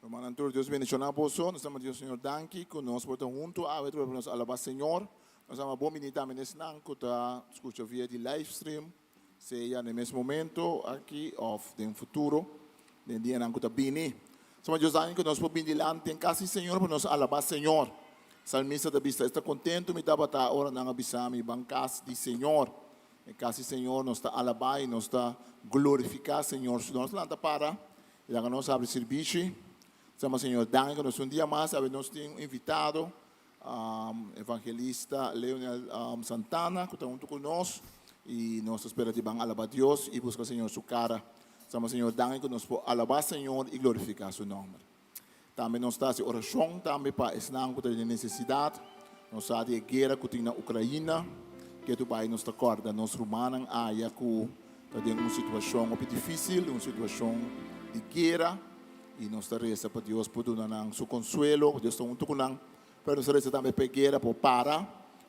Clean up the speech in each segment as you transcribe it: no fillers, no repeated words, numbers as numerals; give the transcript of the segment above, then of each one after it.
Manantur, Dios bendicionado poso, nos estamos Dios Señor danki, con nos por junto a ver nos alaba Señor, nos ama bom minita menesnan kuta escucha via de live stream, seja no mesmo momento aqui ou no futuro, no dia não kuta bini. Somos Deus danki que nós podemos dilante em casa Senhor para nos alabar Senhor. Salmista da vista está contento me dá bata ora na abisami bancas de Senhor. Em casa Senhor nos está alabar e nos está glorificar Senhor. Nós lá para e lá nós abre serviço. Estamos, Senhor, danke, nós dia mais, nós temos invitado evangelista Leonel Santana, que está junto conosco, e nós esperamos que alabar Deus e buscar, Senhor, sua cara. Estamos, Senhor, danke, que nós podemos alabar, Senhor, e glorificar seu nome. Também nós estamos em oração, também para ensinar que tem necessidade. Nós estamos em guerra que tem na Ucrânia, que tu pai nos acorda, nós romanos, que tem uma situação difícil, uma situação de guerra. E nós reza para Deus por dar seu consuelo, Deus está junto com nós, para nós reza também para para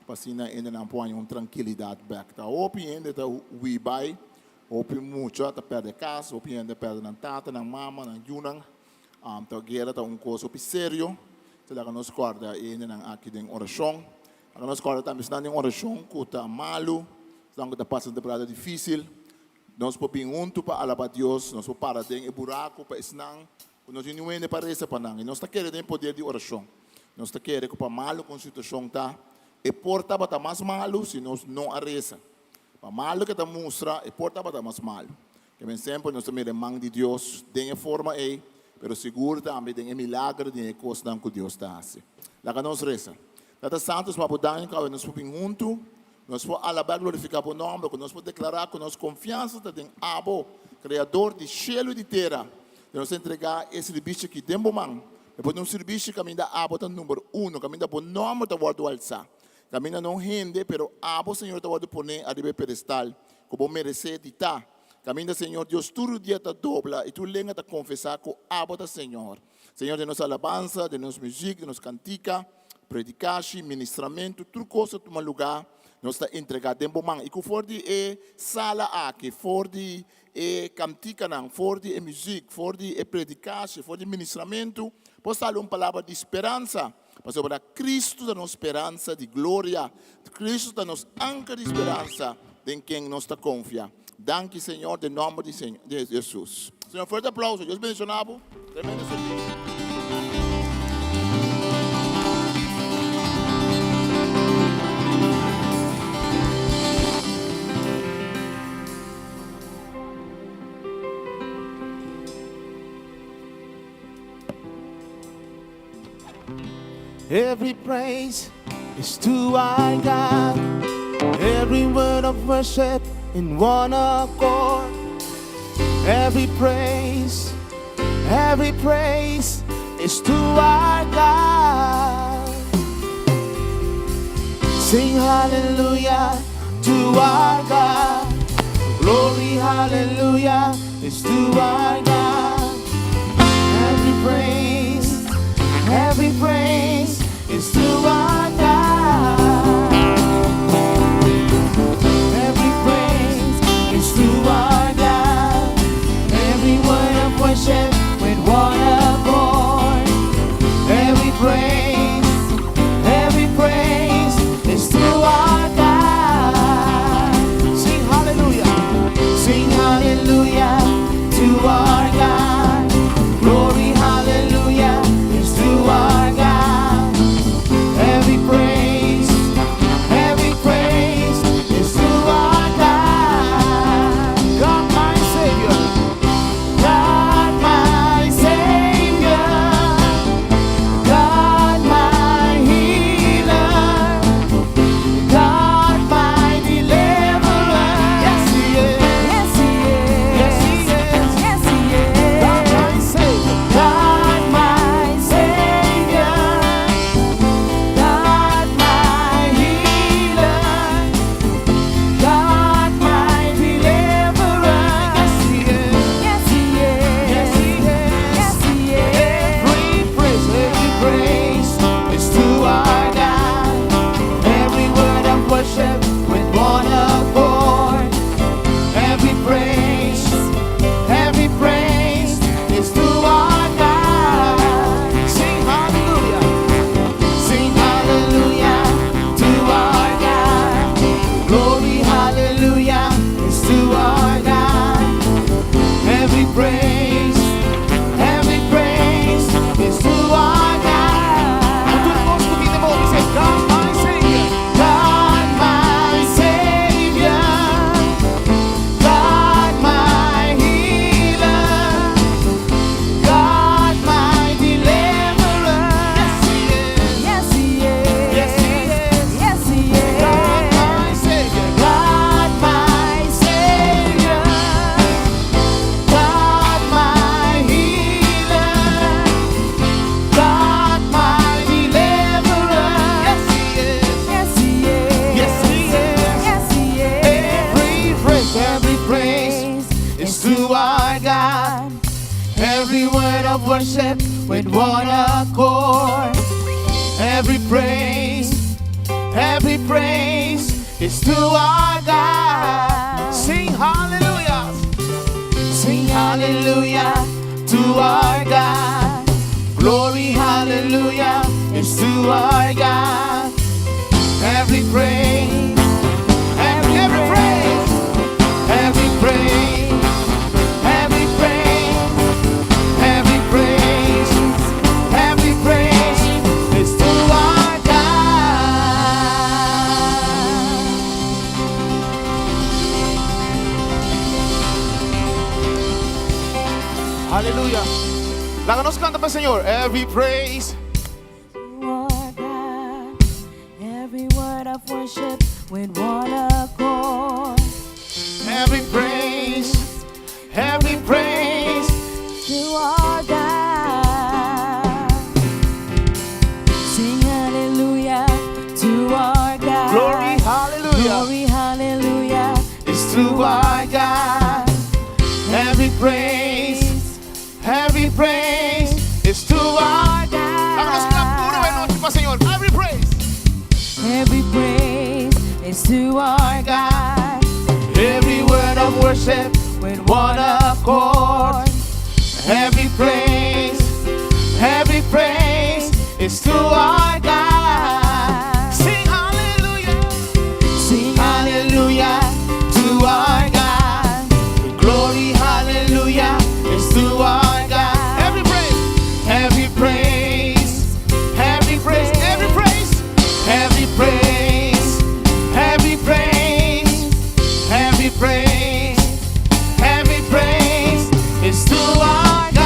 assim ainda não põe uma tranquilidade back. Tá open ainda tá we buy, open muito, tá perde casa, open ainda perde na tata, na mama, na junang, tá guerra tá coisa sério, tá lá nós guarda ainda na aqui em oração, nós guarda também está em oração que tá malo, então que tá passando por nada difícil, nós podemos junto para alabar Deus, nós podemos parar em buraco para ensinar. Nós não é para essa panang, nós está querendo poder de oração, nós está querendo que para malo com a situação tá, e porta bata mais malo se nós não arresa, para malo que tá mostra, e porta bata mais malo, que bem sempre nós também remang de Deus, de forma aí, pero seguro também de milagre de coisa que Deus está assim, lá que nós reza, nós santos para poder que nós podemos junto, nós podemos alabar glorificar o nome, nós podemos declarar que nós confiança tem Abo, Criador de céu e de terra. Nós entregar esse serviço aqui dentro man. Depois um serviço que ainda abota número 1, que ainda bom nome da guarda alça. Que ainda não rende, pero abo Senhor da guarda pone a nível pedestal, como merece de tá. Que ainda Senhor Deus todo dia tá dobla e tu lenga tá confessar com abota Senhor. Senhor de nossa alabança, de nossa música, de nossa cantica, predicação, ministramento, tudo coisa toma lugar. Nós está entregado dentro man. E que for de sala aqui, for de cantica não, for de música, for de predicação, for de ministramento, posso dar uma palavra de esperança, para sobre Cristo da nossa esperança de glória, Cristo da nossa âncora de esperança, em quem nós está confia. Danke, Senhor, em nome de Jesus. Senhor, forte aplauso. Deus bendicionado. Tremendo serviço. Every praise is to our God. Every word of worship in one accord. Every praise is to our God. Sing hallelujah to our God. Glory, hallelujah is to our God. Every praise is to our God. Every praise is to our God. Every word of worship with one accord. Every praise is to our God. Sing hallelujah to our God. Every word of worship with one accord. Every praise is to our God. Sing hallelujah. Sing hallelujah to our God. Glory hallelujah is to our God. Every praise, every praise, every praise, every praise, every praise, every praise is to our God. Aleluya. La que nos canta para el Señor. Every praise. Our God, every word of worship with one accord. Every praise To our God, sing hallelujah to our God. glory, hallelujah, Glory, hallelujah. is to our God. Every praise is to our God. Vámonos con la pura buena noche para el Señor. Every praise Every praise is to our God. every word of worship with one accord. Every praise is to our God. Sing hallelujah. Sing Hallelujah to our God. Glory, hallelujah, is to our God. Every praise, every praise, every praise, every praise, every praise, every praise, every praise, every praise is to our God.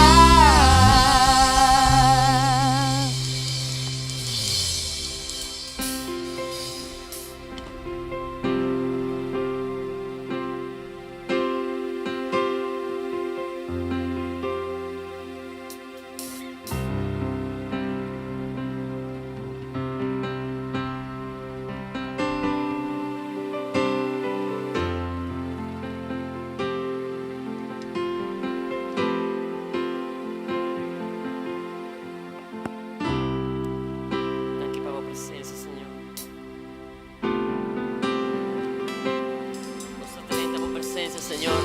Aqui para a tua presença, Senhor. Nossa tremenda tua presença, Senhor.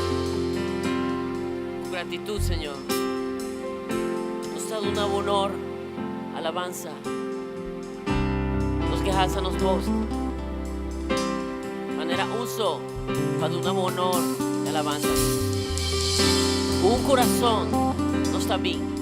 Com gratitud, Senhor. Nos dado un honor, alabanza. Nos que alza nos voz. Manera uso para un honor y alabanza. Un corazón no está bien.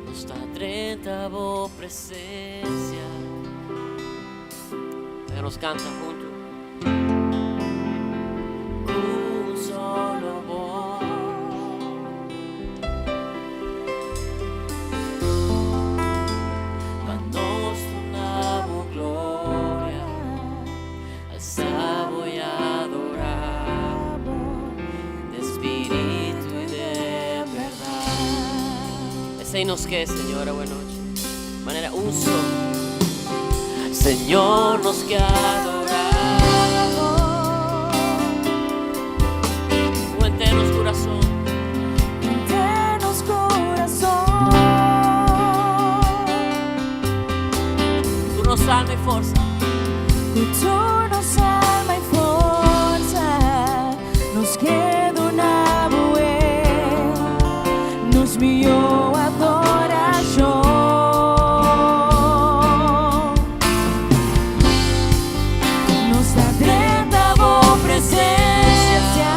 Nuestra trentavo presencia. Que nos canta juntos. Un solo voz. Cuando nos donamos gloria, alzamos y adoramos de espíritu y de verdad. Enséñanos que, Señor, buena noche. Manera uso, Señor, nos que adoramos. Tu enteros corazón, Internos corazón, tu nos alma y fuerza. tu nos alma y forza, nos queda una buena, nos mío adoración. Nos adrenda vos presencia,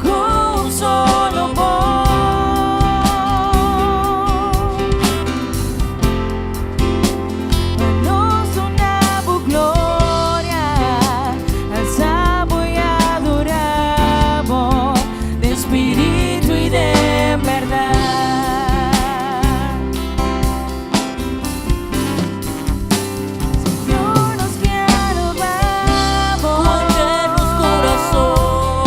con solo vos. Nos donamos gloria, alzamos y adoramos de espíritu y de verdad. Señor, nos que Tu adoramos, enteros corazón,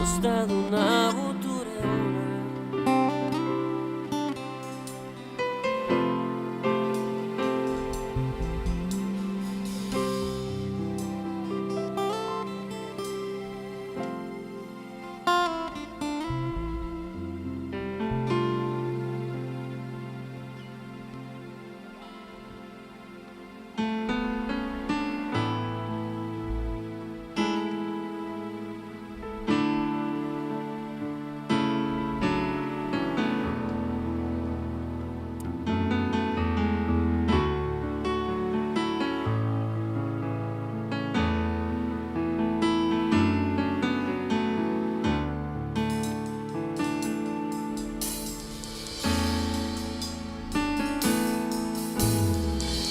costa d'una bottureona.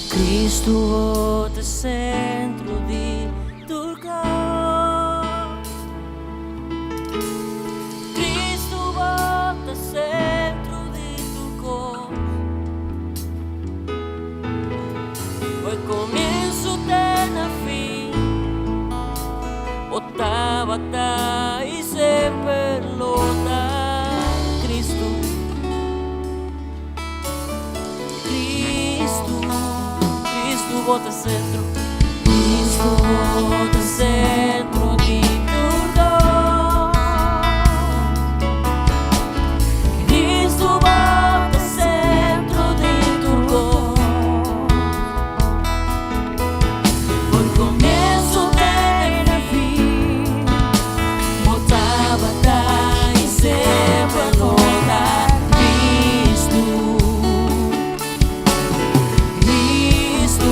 Cristo vota centro di Turco. Cristo vota centro di Turco. Fue comienzo de fin, ottava y sempre lotta. Cristo, Cristo, Cristo vota centro. Cristo vota centro di Turco. Cristo vota centro di Turco. Foi começo de fim, voltava e sempre voltar. Cristo, Cristo,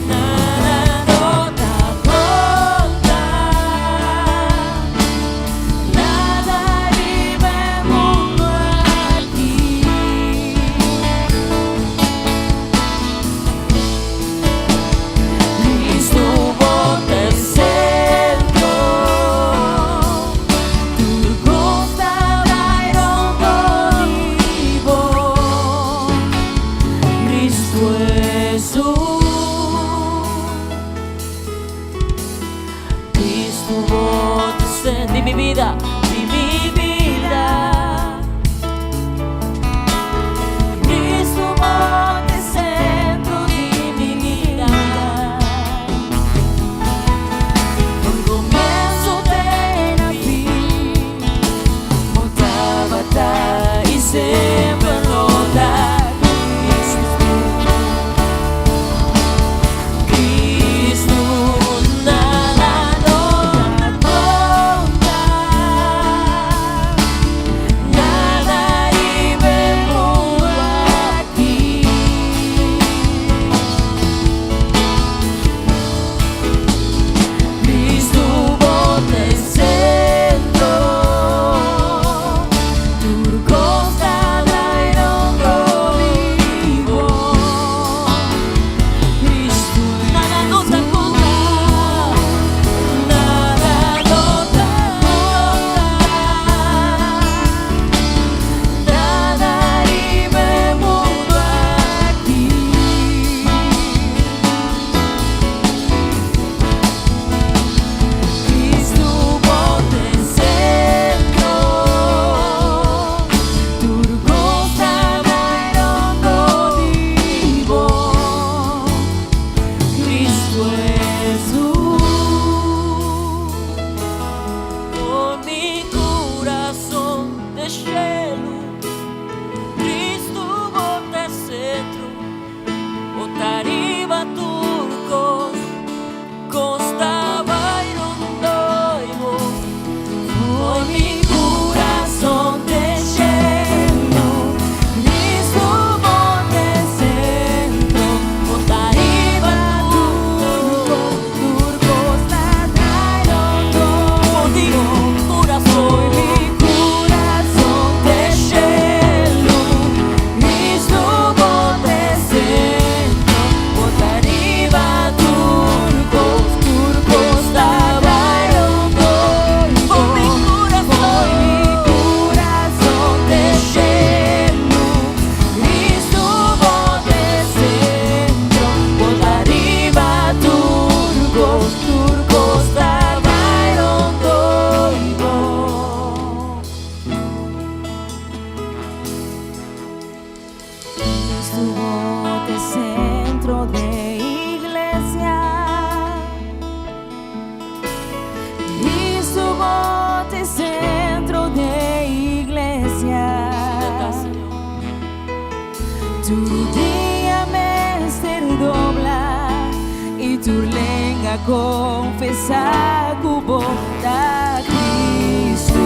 nada nota conta, nada vive mundo aqui. Cristo vota centro, Turco stava in rondo vivo. Cristo Jesús, Cristo vota centro di mi vida, di mi vida. Cristo vota centro di mi vida. Un comienzo de una fin, voltava y sempre lotta. Cristo, nada nota conta, para confessar o bom da Cristo.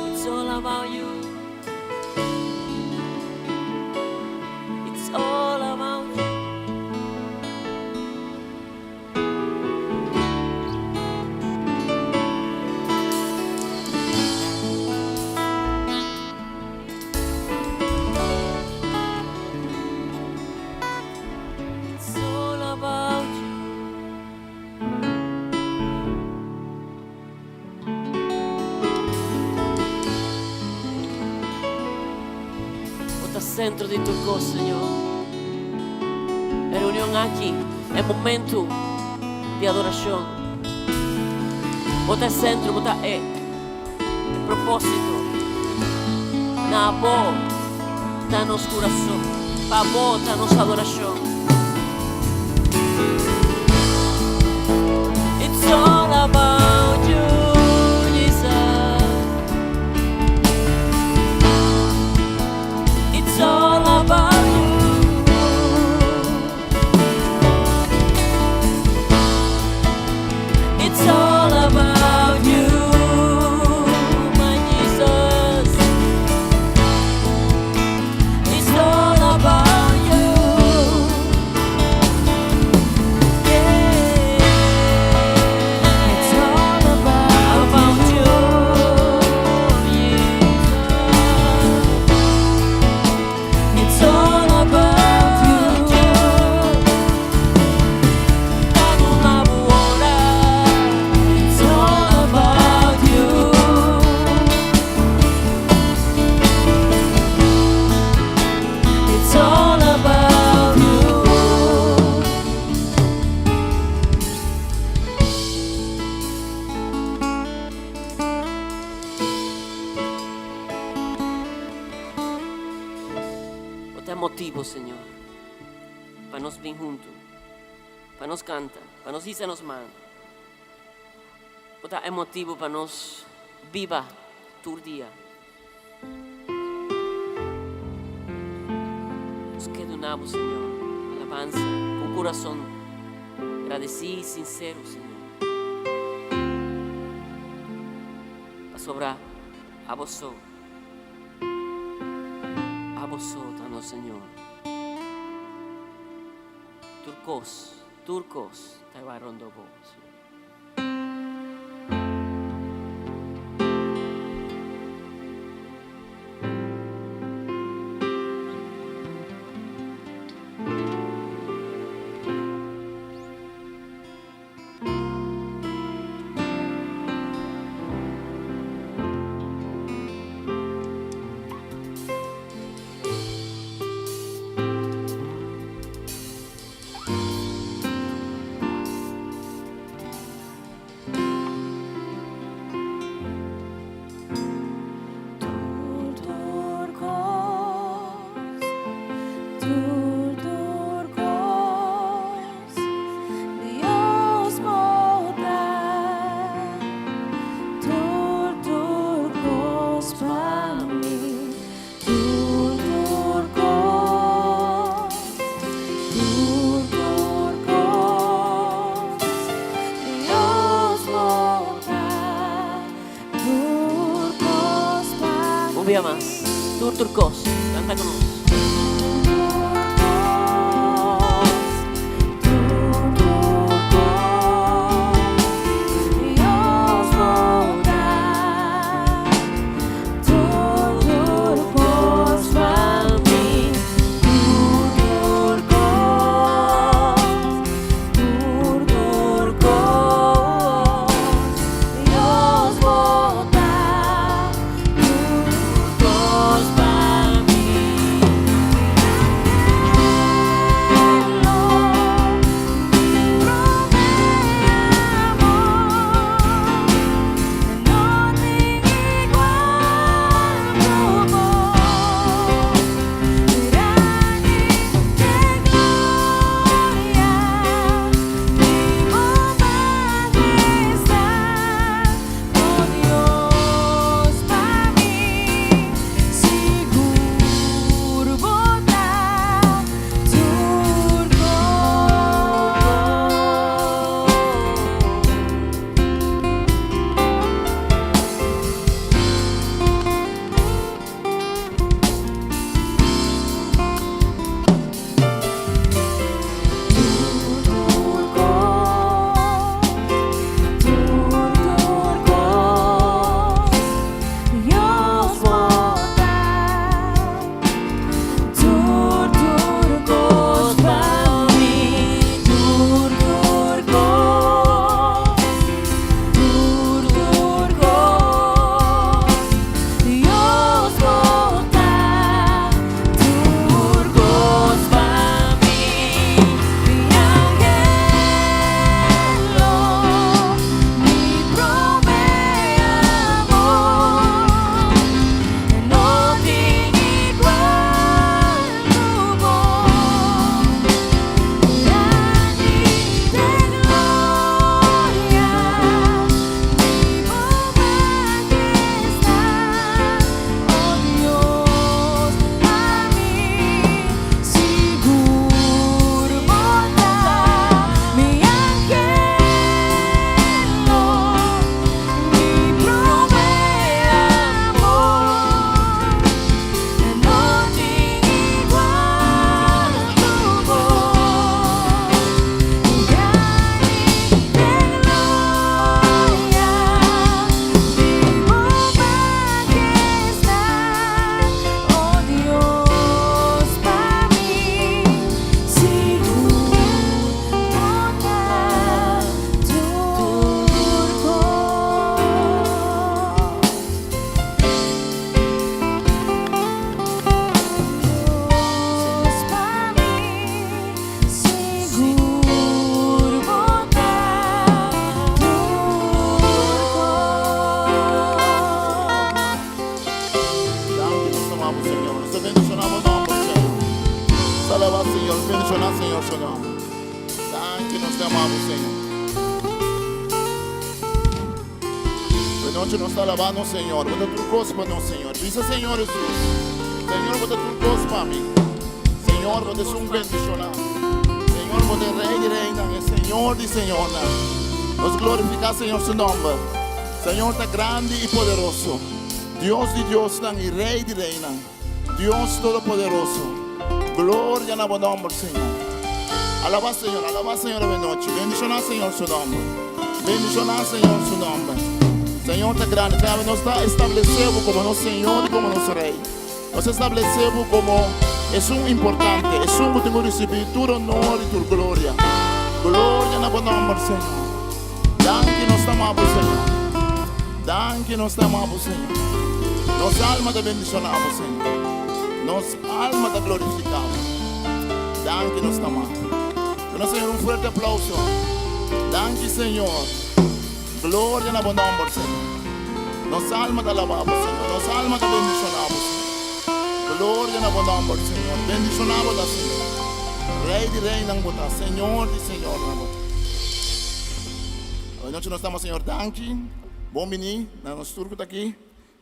It's all about you. It's all about you. It's all about you. Bota centro di Turcos, Señor. La reunión aquí es momento de adoración. Bota centro, bota el propósito. Na voz, danos corazón. Pa voz, danos adoración. It's all about you, Jesus. It's all about you. It's all about you, my Jesus. It's all about you. Yeah. It's all about you, Jesus. It's all about you. Dame una buona. It's all about you. It's all about you. Bota motivo, Señor, para nos vir juntos, para nos cantar, para nos irse nos man. Bota motivo para nos viva tu día. Nos quedamos, Señor, alabanza, con corazón agradecido y sincero, Señor. Para sobrar a vosotros. A vosotros, Señor. Turcos, te va rondo vos. Un día más. Turcos, canta con nosotros. noche nos está alabando, Señor. Bota tu cruz para nós, Señor. Dice, Señor Jesús, Señor, bota tu cruz para mí. Señor, bota un bendicionar. Señor, bota rey y reina, el Señor y Señora. Nos glorifica, Señor, su nombre. Señor, está grande y poderoso. Dios de Dios y rey y reina. Dios todopoderoso. Gloria a tu nombre, Señor. Alaba, Señor, de noche. Bendicionar, Señor, su nombre. Bendicionar, Señor, su nombre. Señor, está grande. Nos está establecido como nuestro Señor y como nuestro Rey. Nos establecido como es un importante. Es un que tengo que recibir tu honor y tu gloria. Gloria a tu nombre, Señor. Danke nos amamos, Señor. Danke nos amamos, Señor. Nos alma te bendicionamos, Señor. Nos alma te glorificamos. Danke nos amamos. Bueno, Señor, un fuerte aplauso. Danke, Señor. Gloria a tu nombre, Señor. Nos alma te alabamos, Señor. Nos alma te bendicionamos. Gloria a tu nombre, Señor. Bendicionamos, Señor. Rey de reina, Señor de Señor. Hoy noche nós estamos, Senhor, danke. Bom venir, nós turcos aqui.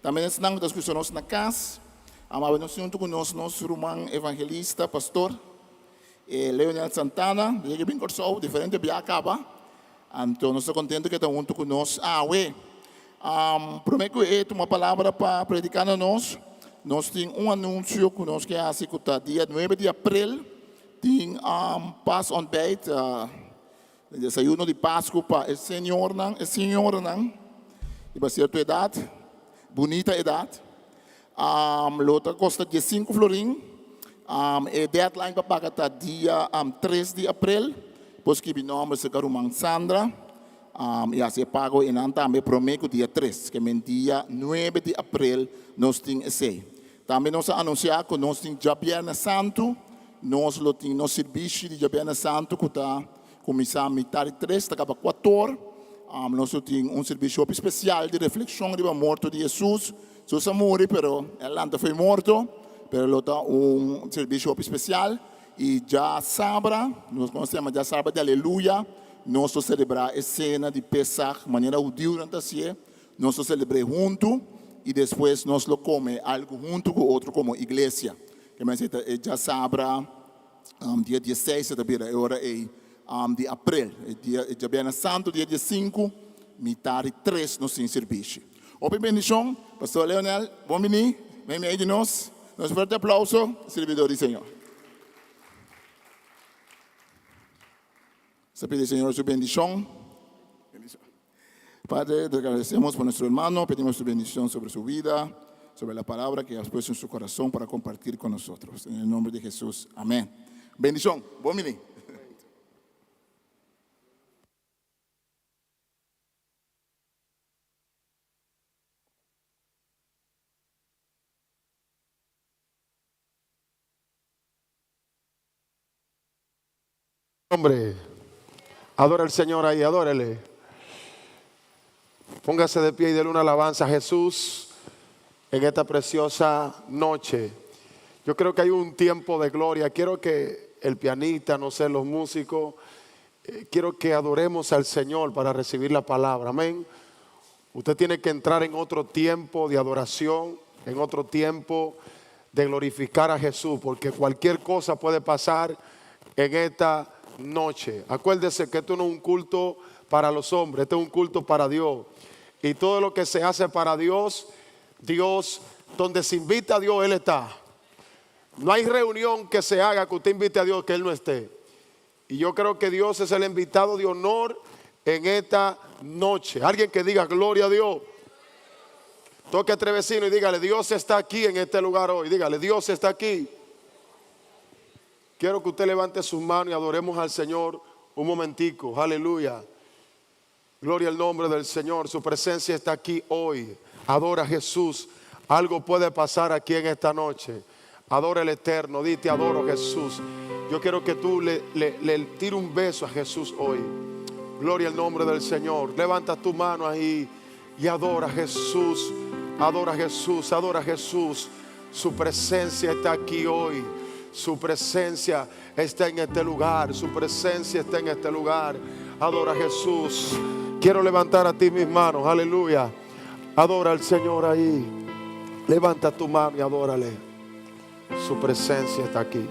Também estamos das pessoas na casa. Amado, nós junto conosco, nosso irmão evangelista, pastor Leonel Santana. Ele vem com diferente de acaba. Então, nós estamos contentes que está junto conosco. Prometo que é uma palavra para predicar a nós. nós temos anúncio que nós quer fazer que tá dia 9 de abril tem pas ontbijt, desayuno de Páscoa para o senhor não, e vai ser a tua idade, bonita idade. Lota custa 15 florin. E deadline para pagar tá dia 3 de abril. Pois que o nome se garumang Sandra. E assim pago em também prometo dia 3, que é dia 9 de abril nós temos esse. Também nós anunciar que nós temos Jabiana Santo, nós temos nosso serviço de Jabiana Santo que está começando a metade 3, está para 4. Nós temos serviço especial de reflexão de morto de Jesus. Jesus morreu, pero ela não foi morto, pero lo está serviço especial. E já sábado, nós conhecemos já sábado de Aleluia. Nós celebramos a cena de Pesach, maneira judía, nós celebramos junto e depois nós lo come algo junto com outro como igreja. Que mais já sábado, dia 16, agora é de abril, dia Jabiana Santo, dia 5, metade 3 nós temos serviço. Open bendição, Pastor Leonel, bom menino, vem aí de nós, nos forte aplauso, servidor do Senhor. Se pide, Señor, su bendición. Padre, te agradecemos por nuestro hermano, pedimos tu bendición sobre su vida, sobre la palabra que has puesto en su corazón para compartir con nosotros. En el nombre de Jesús, amén. Bendición, buen mini. Hombre, adora al Señor ahí, adórele. Póngase de pie y déle una alabanza a Jesús en esta preciosa noche. Yo creo que hay un tiempo de gloria. Quiero que el pianista, no sé, los músicos, quiero que adoremos al Señor para recibir la palabra. Amén. Usted tiene que entrar en otro tiempo de adoración, en otro tiempo de glorificar a Jesús, porque cualquier cosa puede pasar en esta noche. Acuérdese que esto no es un culto para los hombres, esto es un culto para Dios. Y todo lo que se hace para Dios, Dios, donde se invita a Dios, Él está. No hay reunión que se haga que usted invite a Dios que Él no esté. Y yo creo que Dios es el invitado de honor en esta noche. Alguien que diga gloria a Dios. Toque a tres vecinos y dígale, Dios está aquí en este lugar hoy. Dígale, Dios está aquí. Quiero que usted levante sus manos y adoremos al Señor un momentico. Aleluya. Gloria al nombre del Señor. Su presencia está aquí hoy. Adora a Jesús. Algo puede pasar aquí en esta noche. Adora el Eterno. Dite, adoro a Jesús. Yo quiero que tú le tires un beso a Jesús hoy. Gloria al nombre del Señor. Levanta tu mano ahí y adora a Jesús. Adora a Jesús. Adora a Jesús. Su presencia está aquí hoy. Su presencia está en este lugar. Su presencia está en este lugar. Adora a Jesús. Quiero levantar a ti mis manos. Aleluya. Adora al Señor ahí. Levanta tu mano y adórale. Su presencia está aquí.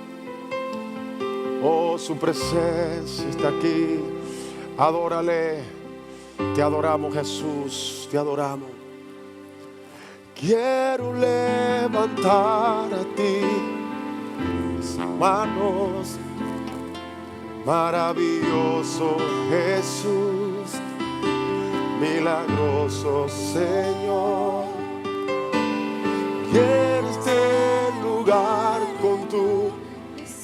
Oh, su presencia está aquí. Adórale. Te adoramos, Jesús. Te adoramos. Quiero levantar a ti mis manos. Maravilloso Jesús, milagroso Señor. Quiero este lugar con tu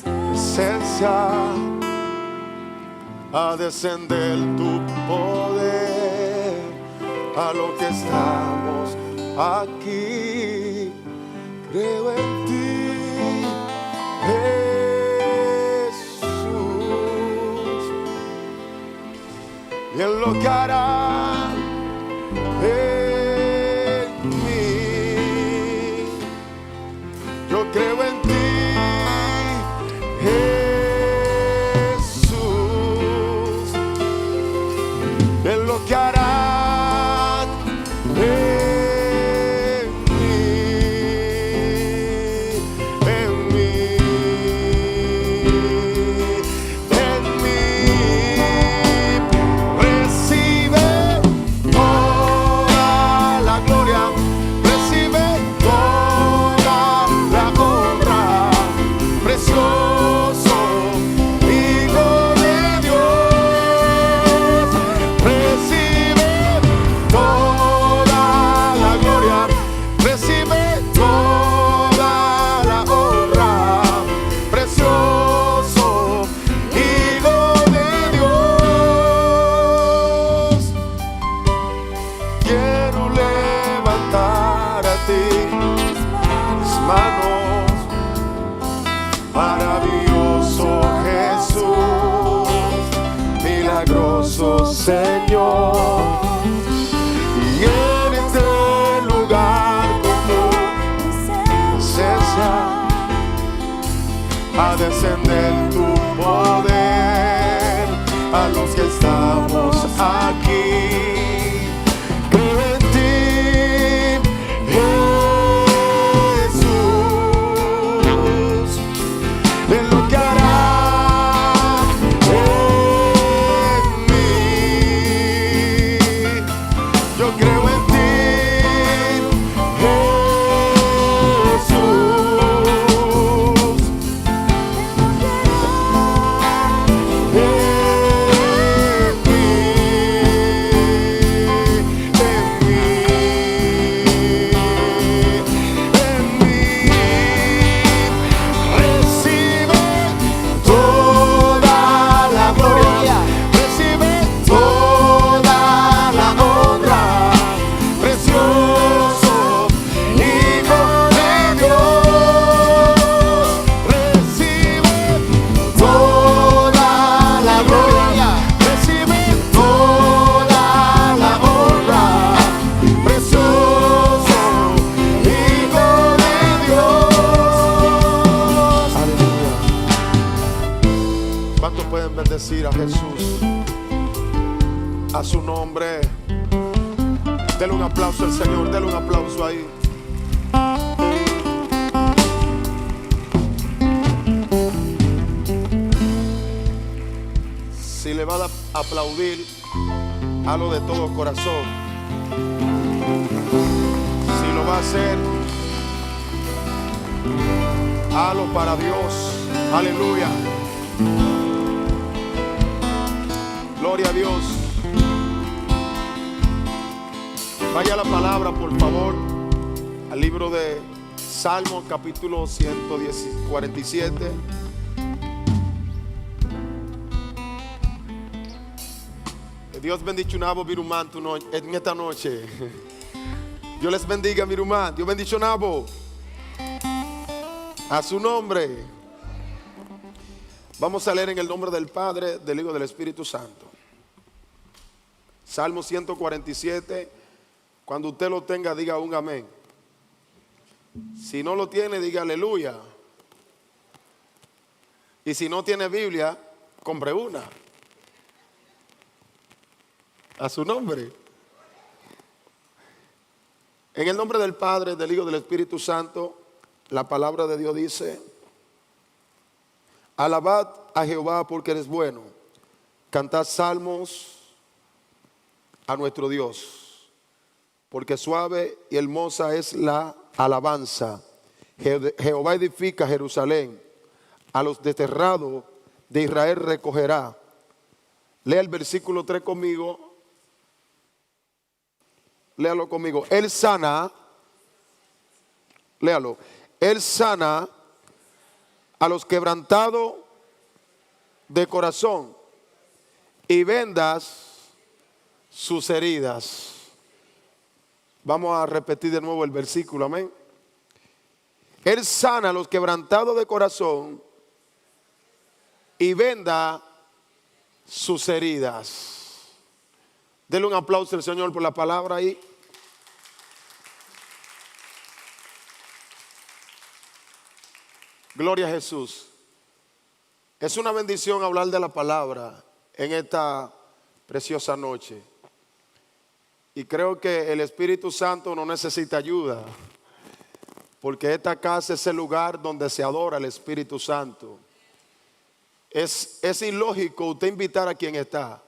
presencia, a descender tu poder, a lo que estamos aquí. Creo en ti, y en lo que hará en mí. Yo creo en ti, Jesús, en lo que hará en mí. Recibe Señor. Y en este lugar con tu presencia a descender tu poder a los que estamos aquí. Creo en ti, Jesús, en lo que harás en mí. Yo creo en ti, bendecir a Jesús, a su nombre. Dele un aplauso al Señor, dele un aplauso ahí. Si le va a aplaudir, hazlo de todo corazón. Si lo va a hacer, hazlo para Dios. Aleluya. Gloria a Dios. Vaya a la palabra, por favor, al libro de Salmos, capítulo 147. Que Dios bendiga Nabo Virumán en esta noche. Dios les bendiga, Virumán. Dios bendiga Nabo. A su nombre. Vamos a leer en el nombre del Padre, del Hijo y del Espíritu Santo. Salmo 147. Cuando usted lo tenga, diga un amén. Si no lo tiene, diga aleluya. Y si no tiene Biblia, compre una. A su nombre. En el nombre del Padre, del Hijo y del Espíritu Santo, la palabra de Dios dice: alabad a Jehová porque eres bueno. Cantad salmos a nuestro Dios, porque suave y hermosa es la alabanza. Jehová edifica Jerusalén, a los desterrados de Israel recogerá. Lea el versículo 3 conmigo. Léalo conmigo. Él sana, léalo. Él sana a los quebrantados de corazón y vendas sus heridas. Vamos a repetir de nuevo el versículo, amén. Él sana a los quebrantados de corazón y venda sus heridas. Denle un aplauso al Señor por la palabra ahí. Gloria a Jesús. Es una bendición hablar de la palabra en esta preciosa noche. Y creo que el Espíritu Santo no necesita ayuda, porque esta casa es el lugar donde se adora al Espíritu Santo. Es ilógico usted invitar a quien está.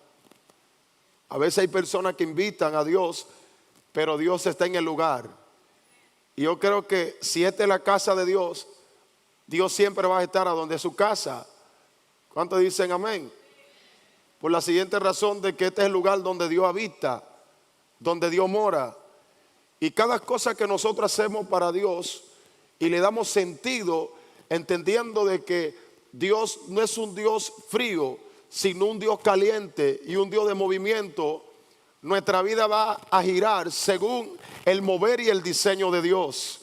A veces hay personas que invitan a Dios, pero Dios está en el lugar. Y yo creo que si esta es la casa de Dios, Dios siempre va a estar a donde es su casa. ¿Cuántos dicen amén? Por la siguiente razón de que este es el lugar donde Dios habita, donde Dios mora. Y cada cosa que nosotros hacemos para Dios y le damos sentido, entendiendo de que Dios no es un Dios frío, sino un Dios caliente y un Dios de movimiento, nuestra vida va a girar según el mover y el diseño de Dios.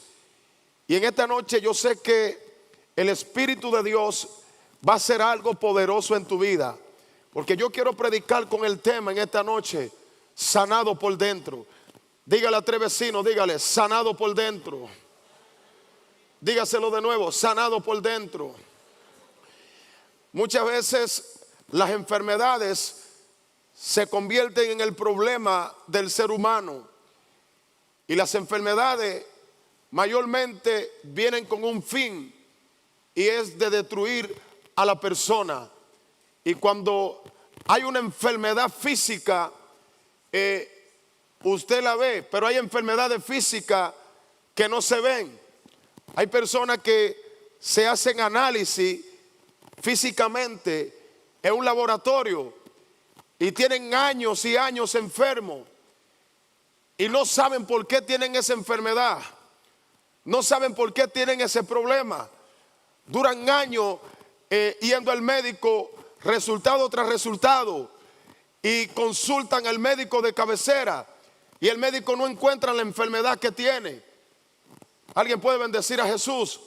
Y en esta noche yo sé que el Espíritu de Dios va a hacer algo poderoso en tu vida, Porque yo quiero predicar con el tema en esta noche, sanado por dentro. Dígale a tres vecinos, dígale, sanado por dentro. Dígaselo de nuevo, sanado por dentro. Muchas veces las enfermedades se convierten en el problema del ser humano. Y las enfermedades mayormente vienen con un fin, y es de destruir a la persona. Y cuando hay una enfermedad física, usted la ve, pero hay enfermedades físicas que no se ven. Hay personas que se hacen análisis físicamente en un laboratorio y tienen años y años enfermos y no saben por qué tienen esa enfermedad, no saben por qué tienen ese problema. Duran años yendo al médico, resultado tras resultado, y consultan al médico de cabecera y el médico no encuentra la enfermedad que tiene. Alguien puede bendecir a Jesús.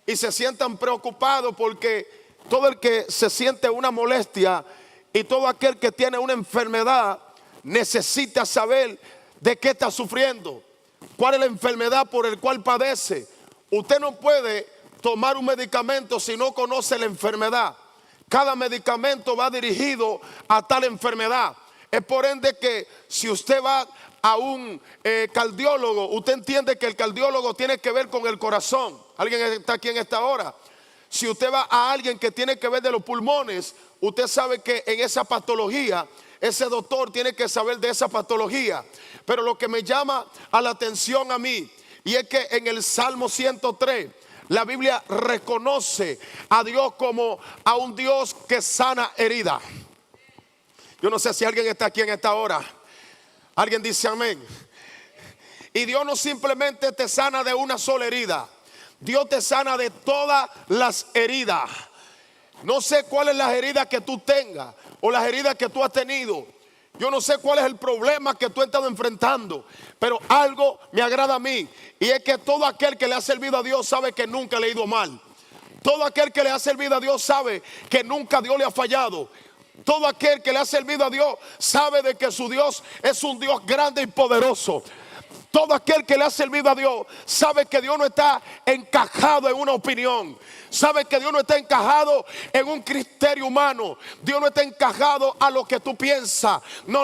Y se sientan preocupados porque todo el que se siente una molestia y todo aquel que tiene una enfermedad necesita saber de qué está sufriendo, cuál es la enfermedad por el cual padece. Usted no puede tomar un medicamento si no conoce la enfermedad. Cada medicamento va dirigido a tal enfermedad. Es por ende que si usted va a un cardiólogo, usted entiende que el cardiólogo tiene que ver con el corazón. ¿Alguien está aquí en esta hora? Si usted va a alguien que tiene que ver de los pulmones, usted sabe que en esa patología, ese doctor tiene que saber de esa patología. Pero lo que me llama a la atención a mí, y es que en el Salmo 103, la Biblia reconoce a Dios como a un Dios que sana herida. Yo no sé si alguien está aquí en esta hora. Alguien dice amén. Y Dios no simplemente te sana de una sola herida. Dios te sana de todas las heridas. No sé cuál es la herida que tú tengas o las heridas que tú has tenido. Yo no sé cuál es el problema que tú has estado enfrentando, pero algo me agrada a mí, y es que todo aquel que le ha servido a Dios sabe que nunca le ha ido mal. Todo aquel que le ha servido a Dios sabe que nunca Dios le ha fallado. Todo aquel que le ha servido a Dios sabe de que su Dios es un Dios grande y poderoso. Todo aquel que le ha servido a Dios sabe que Dios no está encajado en una opinión. Sabe que Dios no está encajado en un criterio humano. Dios no está encajado a lo que tú piensas. No.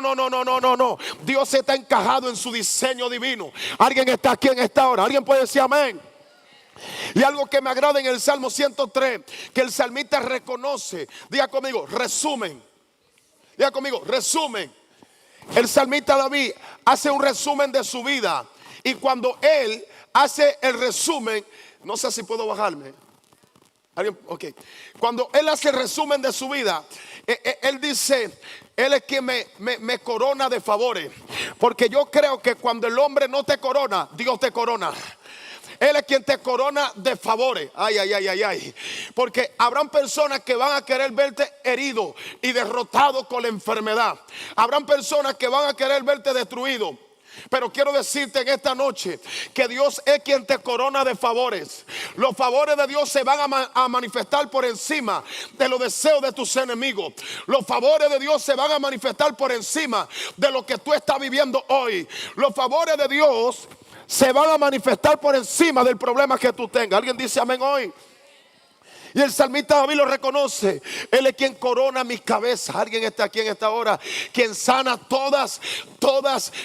Dios está encajado en su diseño divino. Alguien está aquí en esta hora. Alguien puede decir amén. Y algo que me agrada en el Salmo 103, que el salmista reconoce. Diga conmigo, resumen. Diga conmigo, resumen. El salmista David hace un resumen de su vida. Y cuando él hace el resumen, no sé si puedo bajarme. Okay. Cuando él hace el resumen de su vida, él dice, él es quien me corona de favores. Porque yo creo que cuando el hombre no te corona, Dios te corona. Él es quien te corona de favores. Ay. Porque habrán personas que van a querer verte herido y derrotado con la enfermedad. Habrán personas que van a querer verte destruido. Pero quiero decirte en esta noche que Dios es quien te corona de favores. Los favores de Dios se van a manifestar por encima de los deseos de tus enemigos. Los favores de Dios se van a manifestar por encima de lo que tú estás viviendo hoy. Los favores de Dios se van a manifestar por encima del problema que tú tengas. ¿Alguien dice amén hoy? Y el salmista David lo reconoce. Él es quien corona mis cabezas. Alguien está aquí en esta hora. Quien sana todas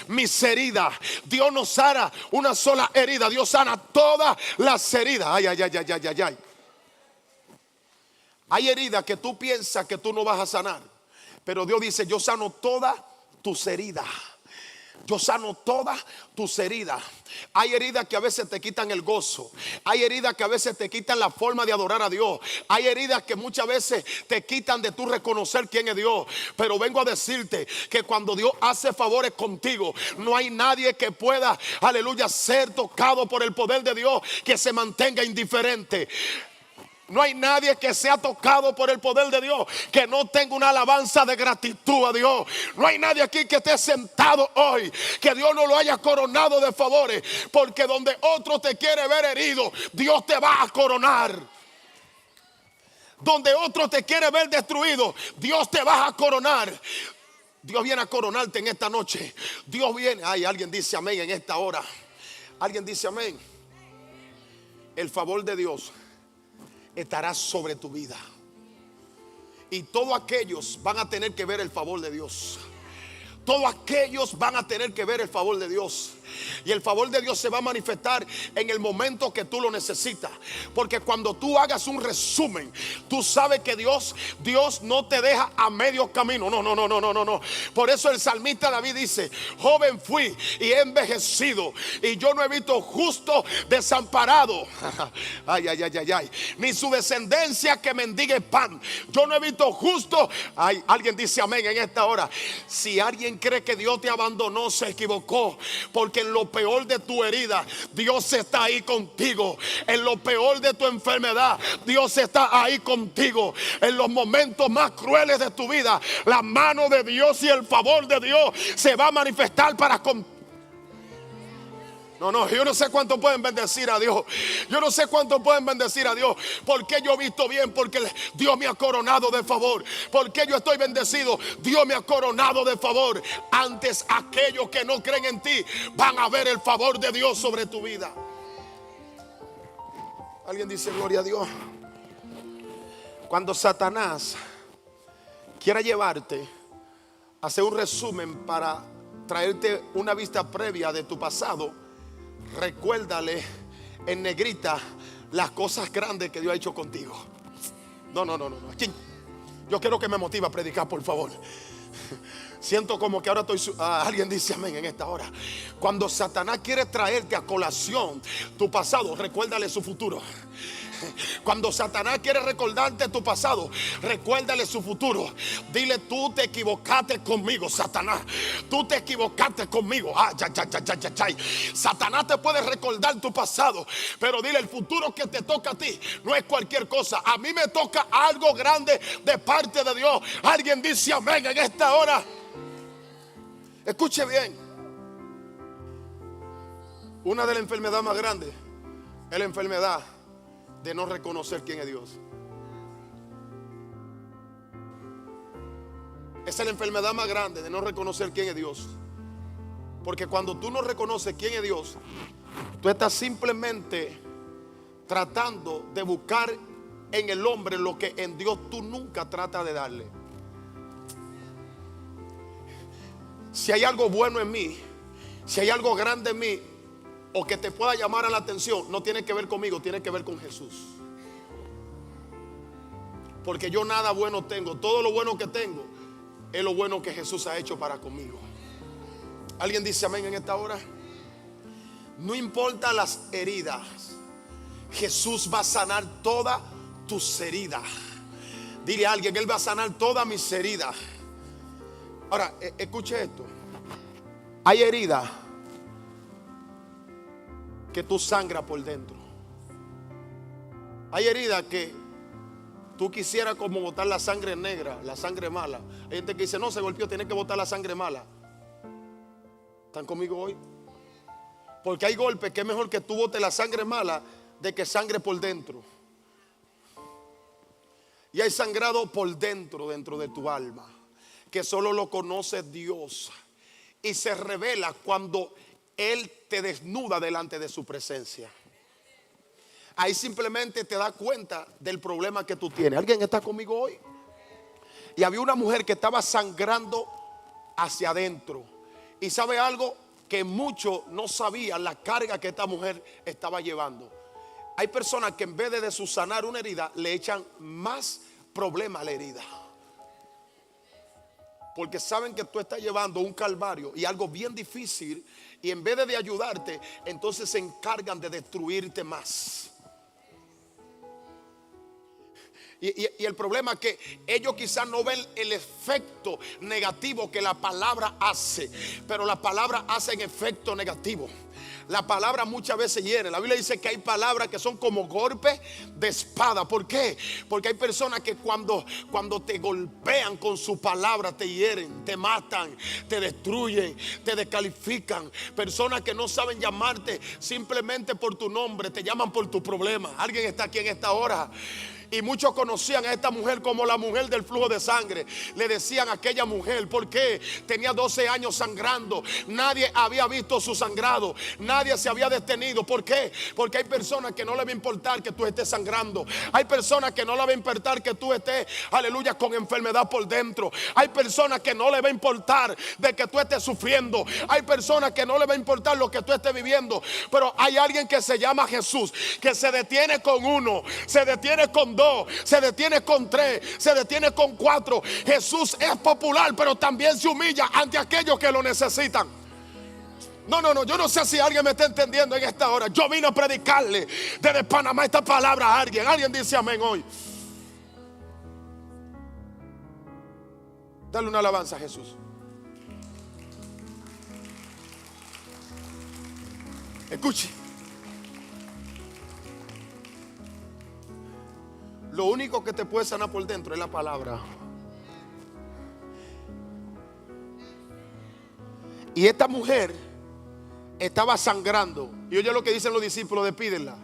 mis heridas. Dios no sana una sola herida. Dios sana todas las heridas. Ay. Hay heridas que tú piensas que tú no vas a sanar, pero Dios dice, yo sano todas tus heridas. Yo sano todas tus heridas. Hay heridas que a veces te quitan el gozo. Hay heridas que a veces te quitan la forma de adorar a Dios. Hay heridas que muchas veces te quitan de tu reconocer quién es Dios. Pero vengo a decirte que cuando Dios hace favores contigo, no hay nadie que pueda, aleluya, ser tocado por el poder de Dios que se mantenga indiferente. No hay nadie que sea tocado por el poder de Dios que no tenga una alabanza de gratitud a Dios. No hay nadie aquí que esté sentado hoy que Dios no lo haya coronado de favores, porque donde otro te quiere ver herido, Dios te va a coronar. donde otro te quiere ver destruido, Dios te va a coronar. Dios viene a coronarte en esta noche. Dios viene. Ay, alguien dice amén en esta hora. Alguien dice amén. El favor de Dios estará sobre tu vida. Y todos aquellos van a tener que ver el favor de Dios. Todos aquellos van a tener que ver el favor de Dios. Y el favor de Dios se va a manifestar en el momento que tú lo necesitas. Porque cuando tú hagas un resumen, tú sabes que Dios no te deja a medio camino. No. Por eso el salmista David dice: joven fui y he envejecido, y yo no he visto justo desamparado, ay, ni su descendencia que mendigue pan. Yo no he visto justo. Ay, alguien dice amén en esta hora. Si alguien cree que Dios te abandonó, se equivocó. Porque en lo peor de tu herida, Dios está ahí contigo. En lo peor de tu enfermedad, Dios está ahí contigo. En los momentos más crueles de tu vida, la mano de Dios y el favor de Dios se va a manifestar para contigo. No, yo no sé cuánto pueden bendecir a Dios. Yo no sé cuánto pueden bendecir a Dios. Porque yo he visto bien, porque Dios me ha coronado de favor. Porque yo estoy bendecido, Dios me ha coronado de favor. Antes, aquellos que no creen en ti van a ver el favor de Dios sobre tu vida. Alguien dice gloria a Dios. Cuando Satanás quiera llevarte a hacer un resumen para traerte una vista previa de tu pasado, recuérdale en negrita las cosas grandes que Dios ha hecho contigo. No. Yo quiero que me motive a predicar, por favor. Siento como que ahora estoy... alguien dice amén en esta hora. Cuando Satanás quiere traerte a colación tu pasado, recuérdale su futuro. Cuando Satanás quiere recordarte tu pasado, recuérdale su futuro. Dile: tú te equivocaste conmigo, Satanás. Tú te equivocaste conmigo. Satanás te puede recordar tu pasado, pero dile: el futuro que te toca a ti no es cualquier cosa. A mí me toca algo grande de parte de Dios. Alguien dice amén en esta hora. Escuche bien. Una de las enfermedades más grandes es la enfermedad de no reconocer quién es Dios. Esa es la enfermedad más grande, de no reconocer quién es Dios. Porque cuando tú no reconoces quién es Dios, tú estás simplemente tratando de buscar en el hombre lo que en Dios tú nunca tratas de darle. Si hay algo bueno en mí, si hay algo grande en mí, o que te pueda llamar a la atención, no tiene que ver conmigo, tiene que ver con Jesús. Porque yo nada bueno tengo. Todo lo bueno que tengo es lo bueno que Jesús ha hecho para conmigo. ¿Alguien dice amén en esta hora? No importa las heridas, Jesús va a sanar todas tus heridas. Dile a alguien: Él va a sanar todas mis heridas. Ahora, escuche esto. Hay heridas que tú sangras por dentro. Hay heridas que tú quisieras como botar la sangre negra, la sangre mala. Hay gente que dice: no, se golpeó, tiene que botar la sangre mala. ¿Están conmigo hoy? Porque hay golpes que es mejor que tú botes la sangre mala de que sangre por dentro. Y hay sangrado por dentro, dentro de tu alma, que solo lo conoce Dios. Y se revela cuando Él te desnuda delante de su presencia. Ahí simplemente te das cuenta del problema que tú tienes. ¿Alguien está conmigo hoy? Y había una mujer que estaba sangrando hacia adentro. Y sabe algo que muchos no sabían, la carga que esta mujer estaba llevando. Hay personas que en vez de subsanar una herida, le echan más problema a la herida. Porque saben que tú estás llevando un calvario y algo bien difícil, y en vez de ayudarte, entonces se encargan de destruirte más. Y el problema es que ellos quizás no ven el efecto negativo que la palabra hace, pero la palabra hace en efecto negativo. La palabra muchas veces hiere. La Biblia dice que hay palabras que son como golpes de espada. ¿Por qué? Porque hay personas que cuando te golpean con su palabra te hieren, te matan, te destruyen, te descalifican. Personas que no saben llamarte simplemente por tu nombre, te llaman por tu problema. Alguien está aquí en esta hora. Y muchos conocían a esta mujer como la mujer del flujo de sangre. Le decían a aquella mujer, ¿por qué? Tenía 12 años sangrando. Nadie había visto su sangrado. Nadie se había detenido. ¿Por qué? Porque hay personas que no le va a importar que tú estés sangrando. Hay personas que no le va a importar que tú estés, aleluya, con enfermedad por dentro. Hay personas que no le va a importar de que tú estés sufriendo. Hay personas que no le va a importar lo que tú estés viviendo. Pero hay alguien que se llama Jesús, que se detiene con uno, se detiene con dos, se detiene con tres, se detiene con cuatro. Jesús es popular, pero también se humilla ante aquellos que lo necesitan. No, yo no sé si alguien me está entendiendo en esta hora. Yo vine a predicarle desde Panamá esta palabra a alguien. Alguien dice amén hoy. Dale una alabanza a Jesús. Escuche. Lo único que te puede sanar por dentro es la palabra. Y esta mujer estaba sangrando. Y oye lo que dicen los discípulos: despídela.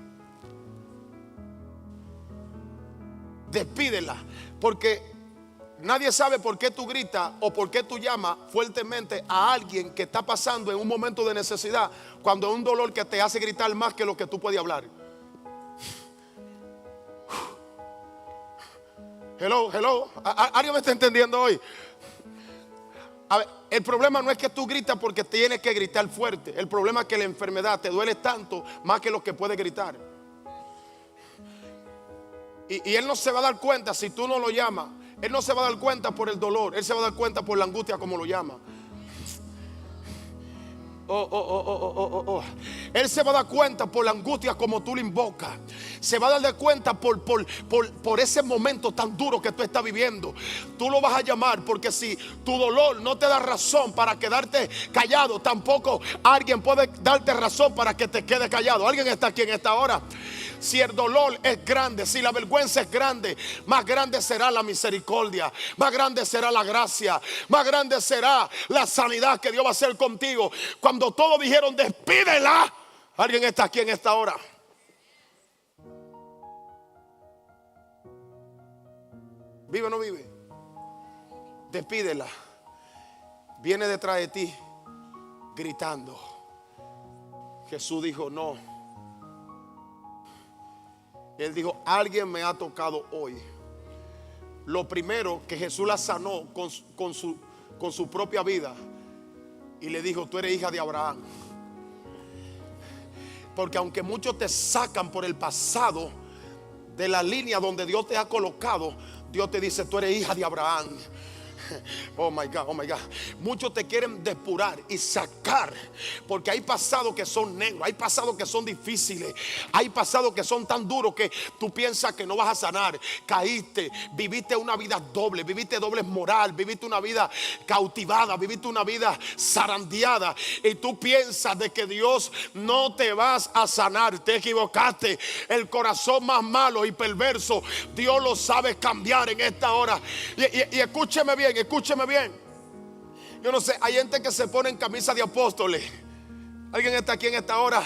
Despídela. Porque nadie sabe por qué tú gritas o por qué tú llamas fuertemente a alguien que está pasando en un momento de necesidad, cuando es un dolor que te hace gritar más que lo que tú puedes hablar. Hello. ¿Alguien me está entendiendo hoy? A ver, el problema no es que tú gritas porque tienes que gritar fuerte. El problema es que la enfermedad te duele tanto más que lo que puedes gritar. Y él no se va a dar cuenta si tú no lo llamas. Él no se va a dar cuenta por el dolor. Él se va a dar cuenta por la angustia, como lo llama. Él se va a dar cuenta por la angustia como tú lo invocas. Se va a dar de cuenta por ese momento tan duro que tú estás viviendo. Tú lo vas a llamar, porque si tu dolor no te da razón para quedarte callado, tampoco alguien puede darte razón para que te quedes callado. Alguien está aquí en esta hora. Si el dolor es grande, si la vergüenza es grande, más grande será la misericordia, más grande será la gracia, más grande será la sanidad que Dios va a hacer contigo. Cuando todos dijeron despídela, alguien está aquí en esta hora. ¿Vive o no vive? Despídela. Viene detrás de ti gritando. Jesús dijo no. Él dijo, alguien me ha tocado hoy. Lo primero que Jesús la sanó con su propia vida. Y le dijo, tú eres hija de Abraham. Porque aunque muchos te sacan por el pasado de la línea donde Dios te ha colocado, Dios te dice, tú eres hija de Abraham. Oh my God. Muchos te quieren depurar y sacar, porque hay pasados que son negros, hay pasados que son difíciles, hay pasados que son tan duros que tú piensas que no vas a sanar. Caíste, viviste una vida doble, viviste doble moral, viviste una vida cautivada, viviste una vida zarandeada, y tú piensas de que Dios no te vas a sanar. Te equivocaste. El corazón más malo y perverso, Dios lo sabe cambiar en esta hora. Y escúcheme bien. Yo no sé, hay gente que se pone en camisa de apóstoles. Alguien está aquí en esta hora.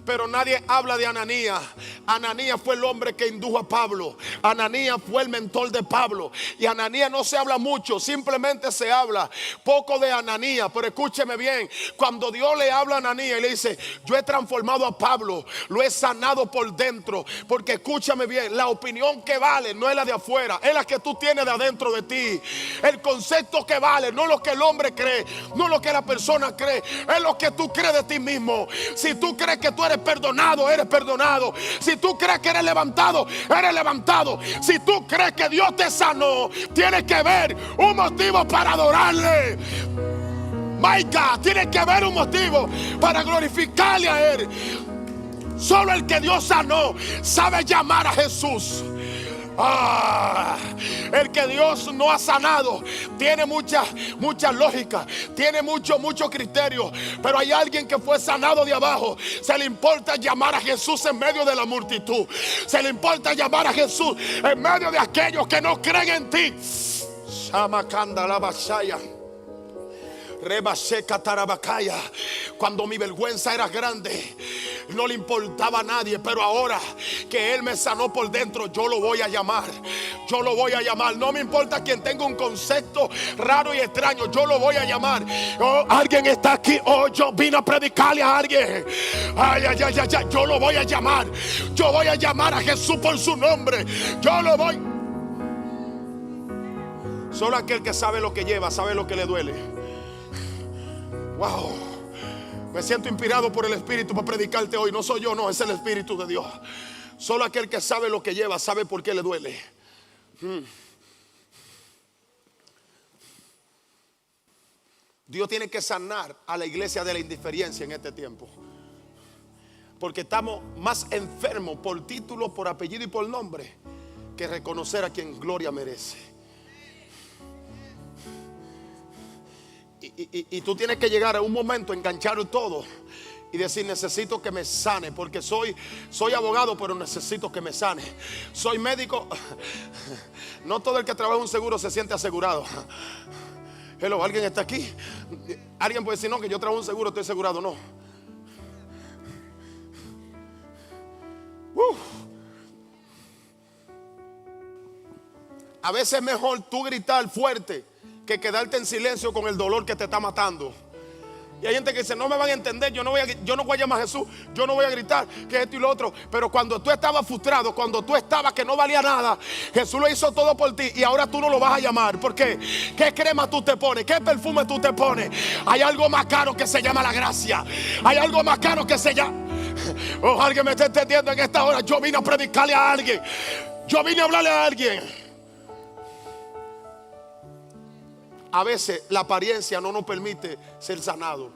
Pero nadie habla de Ananías. Ananías fue el hombre que indujo a Pablo. Ananías fue el mentor de Pablo. Y Ananías no se habla mucho, simplemente se habla poco de Ananías. Pero escúcheme bien, cuando Dios le habla a Ananías y le dice, yo he transformado a Pablo, lo he sanado por dentro. Porque escúchame bien, la opinión que vale no es la de afuera, es la que tú tienes de adentro de ti. El concepto que vale no es lo que el hombre cree, no es lo que la persona cree, es lo que tú crees de ti mismo. Si tú crees que tú eres perdonado, eres perdonado. Si tú crees que eres levantado, eres levantado. Si tú crees que Dios te sanó, tienes que ver un motivo para adorarle. My God, tienes que ver un motivo para glorificarle a Él. Solo el que Dios sanó sabe llamar a Jesús. El que Dios no ha sanado tiene mucha lógica, tiene mucho criterio. Pero hay alguien que fue sanado de abajo. Se le importa llamar a Jesús en medio de la multitud. Se le importa llamar a Jesús en medio de aquellos que no creen en ti. Cuando mi vergüenza era grande, no le importaba a nadie, pero ahora que Él me sanó por dentro, yo lo voy a llamar. Yo lo voy a llamar. No me importa quien tenga un concepto raro y extraño, yo lo voy a llamar. Oh, alguien está aquí. Oh, yo vine a predicarle a alguien. Ay, ay, ay, ay, ay. Yo lo voy a llamar. Yo voy a llamar a Jesús por su nombre. Yo lo voy. Solo aquel que sabe lo que lleva, sabe lo que le duele. Wow. Me siento inspirado por el Espíritu para predicarte hoy. No soy yo, no, es el Espíritu de Dios. Solo aquel que sabe lo que lleva, sabe por qué le duele. Dios tiene que sanar a la iglesia de la indiferencia en este tiempo. Porque estamos más enfermos por título, por apellido y por nombre, que reconocer a quien gloria merece. Y tú tienes que llegar a un momento, enganchar todo y decir: necesito que me sane, porque soy abogado, pero necesito que me sane. Soy médico. No todo el que trabaja en un seguro se siente asegurado. Hello, ¿alguien está aquí? Alguien puede decir: no, que yo trabajo en un seguro, estoy asegurado. No. A veces es mejor tú gritar fuerte que quedarte en silencio con el dolor que te está matando. Y hay gente que dice: no me van a entender, yo no voy a llamar a Jesús, yo no voy a gritar que esto y lo otro. Pero cuando tú estabas frustrado, cuando tú estabas que no valía nada, Jesús lo hizo todo por ti, y ahora tú no lo vas a llamar. ¿Por qué? ¿Qué crema tú te pones? ¿Qué perfume tú te pones? Hay algo más caro que se llama la gracia. Hay algo más caro que se llama... Oh, alguien me está entendiendo en esta hora. Yo vine a predicarle a alguien. Yo vine a hablarle a alguien. A veces la apariencia no nos permite ser sanados,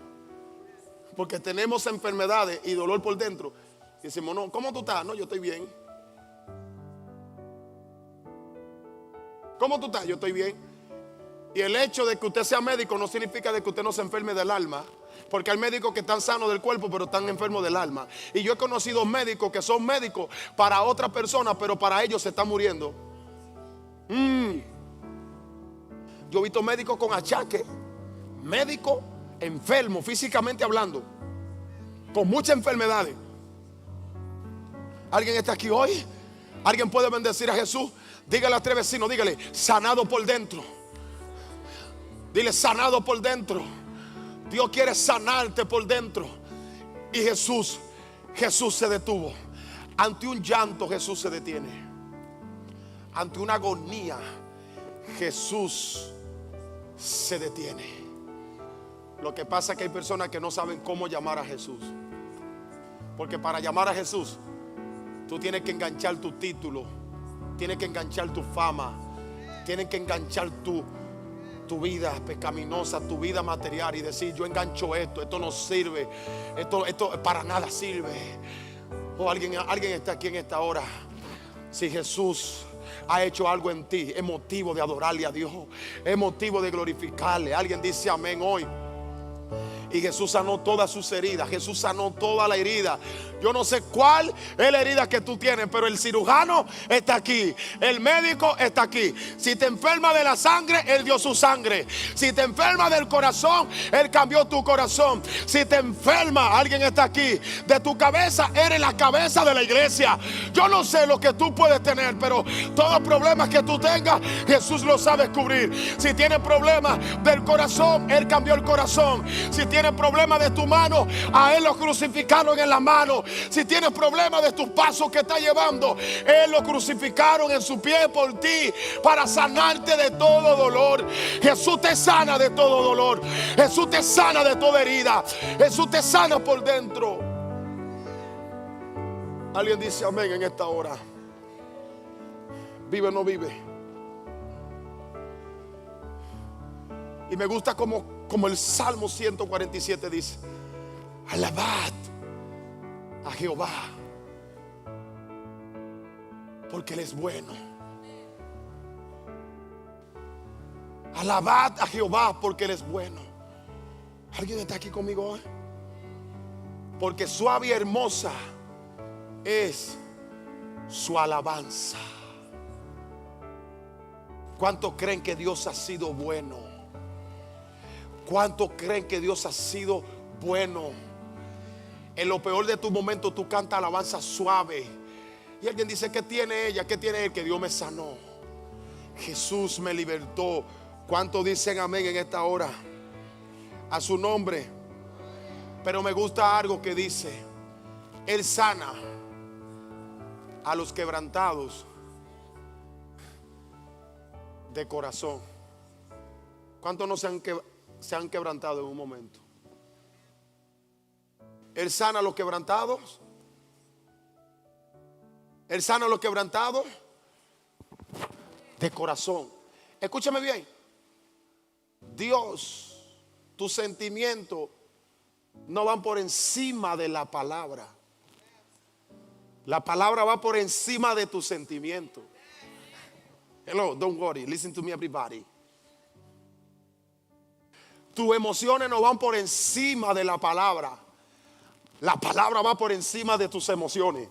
porque tenemos enfermedades y dolor por dentro. Y decimos: no, ¿cómo tú estás? No, yo estoy bien. ¿Cómo tú estás? Yo estoy bien. Y el hecho de que usted sea médico no significa de que usted no se enferme del alma, porque hay médicos que están sanos del cuerpo pero están enfermos del alma. Y yo he conocido médicos que son médicos para otras personas, pero para ellos se están muriendo. Yo he visto médicos con achaques, médicos enfermos físicamente hablando, con muchas enfermedades. ¿Alguien está aquí hoy? ¿Alguien puede bendecir a Jesús? Dígale a 3 vecinos, dígale: sanado por dentro. Dile: sanado por dentro. Dios quiere sanarte por dentro. Y Jesús se detuvo. Ante un llanto, Jesús se detiene. Ante una agonía, Jesús se detiene. Lo que pasa es que hay personas que no saben cómo llamar a Jesús, porque para llamar a Jesús tú tienes que enganchar tu título, tienes que enganchar tu fama, tienes que enganchar tu vida pecaminosa, tu vida material, y decir: yo engancho esto no sirve, esto para nada sirve. O alguien está aquí en esta hora. Si Jesús ha hecho algo en ti, es motivo de adorarle a Dios, es motivo de glorificarle. Alguien dice amén hoy. Y Jesús sanó todas sus heridas. Jesús sanó toda la herida. Yo no sé cuál es la herida que tú tienes, pero el cirujano está aquí, el médico está aquí. Si te enferma de la sangre, Él dio su sangre. Si te enferma del corazón, Él cambió tu corazón. Si te enferma, alguien está aquí, de tu cabeza, eres la cabeza de la iglesia. Yo no sé lo que tú puedes tener, pero todos los problemas que tú tengas, Jesús lo sabe cubrir. Si tienes problemas del corazón, Él cambió el corazón. Si tienes problemas de tu mano, a Él lo crucificaron en la mano. Si tienes problemas de tus pasos que estás llevando, Él lo crucificaron en su pie por ti, para sanarte de todo dolor. Jesús te sana de todo dolor. Jesús te sana de toda herida. Jesús te sana por dentro. Alguien dice amén en esta hora. ¿Vive o no vive? Y me gusta como el Salmo 147 dice: alabad a Jehová, porque Él es bueno. Alabad a Jehová, porque Él es bueno. ¿Alguien está aquí conmigo hoy? Porque suave y hermosa es su alabanza. ¿Cuántos creen que Dios ha sido bueno? ¿Cuántos creen que Dios ha sido bueno? En lo peor de tu momento tú cantas alabanza suave. Y alguien dice, ¿qué tiene ella? ¿Qué tiene él? Que Dios me sanó. Jesús me libertó. ¿Cuántos dicen amén en esta hora? A su nombre. Pero me gusta algo que dice: Él sana a los quebrantados de corazón. ¿Cuántos no se han quebrantado en un momento? Él sana a los quebrantados. Él sana a los quebrantados de corazón. Escúchame bien. Dios, tus sentimientos no van por encima de la palabra. La palabra va por encima de tus sentimientos. Hello, don't worry, listen to me everybody. Tus emociones no van por encima de la palabra. La palabra va por encima de tus emociones.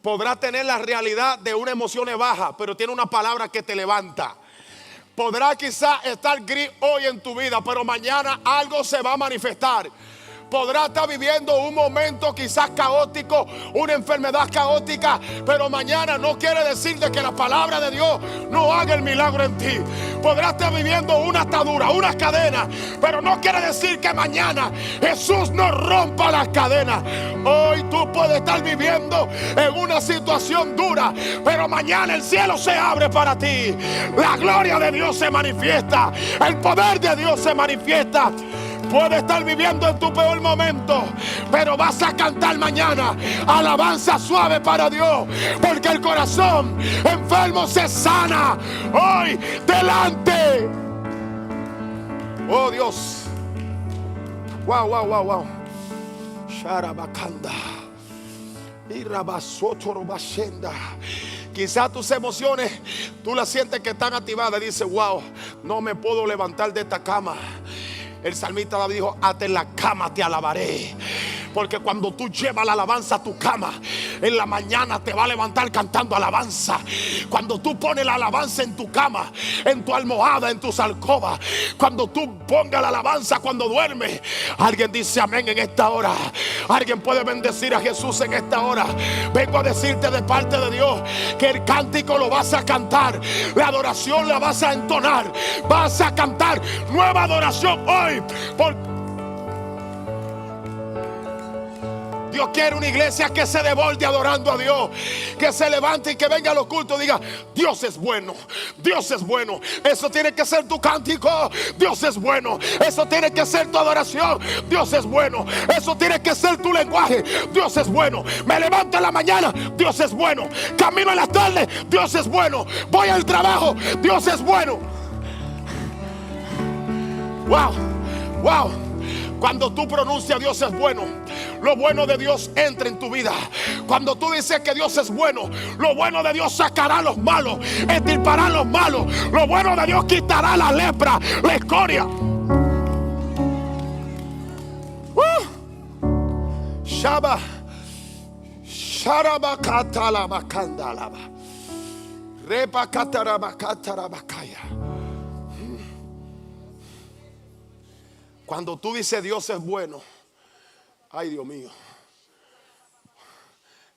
Podrás tener la realidad de una emoción baja, pero tiene una palabra que te levanta. Podrá quizás estar gris hoy en tu vida, pero mañana algo se va a manifestar. Podrá estar viviendo un momento quizás caótico, una enfermedad caótica, pero mañana no quiere decir de que la palabra de Dios no haga el milagro en ti. Podrá estar viviendo una atadura, una cadena, pero no quiere decir que mañana Jesús no rompa las cadenas. Hoy tú puedes estar viviendo en una situación dura, pero mañana el cielo se abre para ti. La gloria de Dios se manifiesta, el poder de Dios se manifiesta. Puedes estar viviendo en tu peor momento, pero vas a cantar mañana alabanza suave para Dios, porque el corazón enfermo se sana hoy delante. Oh Dios. Wow, wow, wow, wow. Sharabakanda. Irabasotorobashenda. Quizás tus emociones tú las sientes que están activadas y dices, wow, no me puedo levantar de esta cama. El salmista David dijo, hasta en la cama te alabaré. Porque cuando tú llevas la alabanza a tu cama, en la mañana te va a levantar cantando alabanza. Cuando tú pones la alabanza en tu cama, en tu almohada, en tus alcobas, cuando tú pongas la alabanza cuando duermes, alguien dice amén en esta hora. Alguien puede bendecir a Jesús en esta hora. Vengo a decirte de parte de Dios que el cántico lo vas a cantar, la adoración la vas a entonar, vas a cantar nueva adoración hoy. Dios quiere una iglesia que se desborde adorando a Dios, que se levante y que venga a los cultos y diga, Dios es bueno, Dios es bueno. Eso tiene que ser tu cántico, Dios es bueno. Eso tiene que ser tu adoración, Dios es bueno. Eso tiene que ser tu lenguaje, Dios es bueno. Me levanto en la mañana, Dios es bueno. Camino en la tarde, Dios es bueno. Voy al trabajo, Dios es bueno. Wow, wow. Cuando tú pronuncias Dios es bueno, lo bueno de Dios entra en tu vida. Cuando tú dices que Dios es bueno, lo bueno de Dios sacará a los malos, extirpará a los malos. Lo bueno de Dios quitará la lepra, la escoria. Shaba, Sharabakatalabakandalaba, Repakatarabakatarabakaya. Cuando tú dices Dios es bueno, ay Dios mío,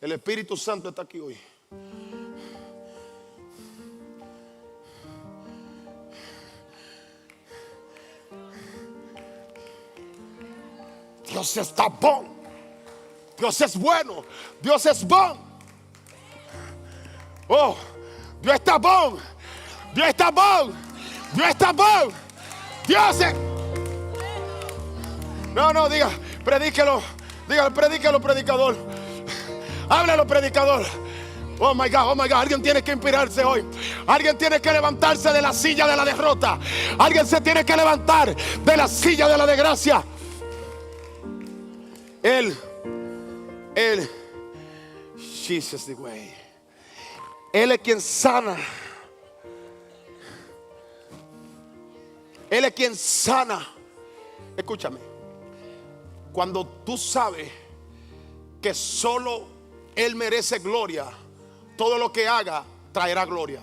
el Espíritu Santo está aquí hoy. Dios está bon, Dios es bueno, Dios es bon. Oh, Dios está bon, Dios está bon, Dios está bon, Dios es... No, diga, predíquelo. Diga, predíquelo, predicador. Háblalo, predicador. Oh my God, alguien tiene que inspirarse hoy. Alguien tiene que levantarse de la silla de la derrota. Alguien se tiene que levantar de la silla de la desgracia. Él, Jesus the way. Él es quien sana. Él es quien sana. Escúchame. Cuando tú sabes que solo Él merece gloria, todo lo que haga traerá gloria.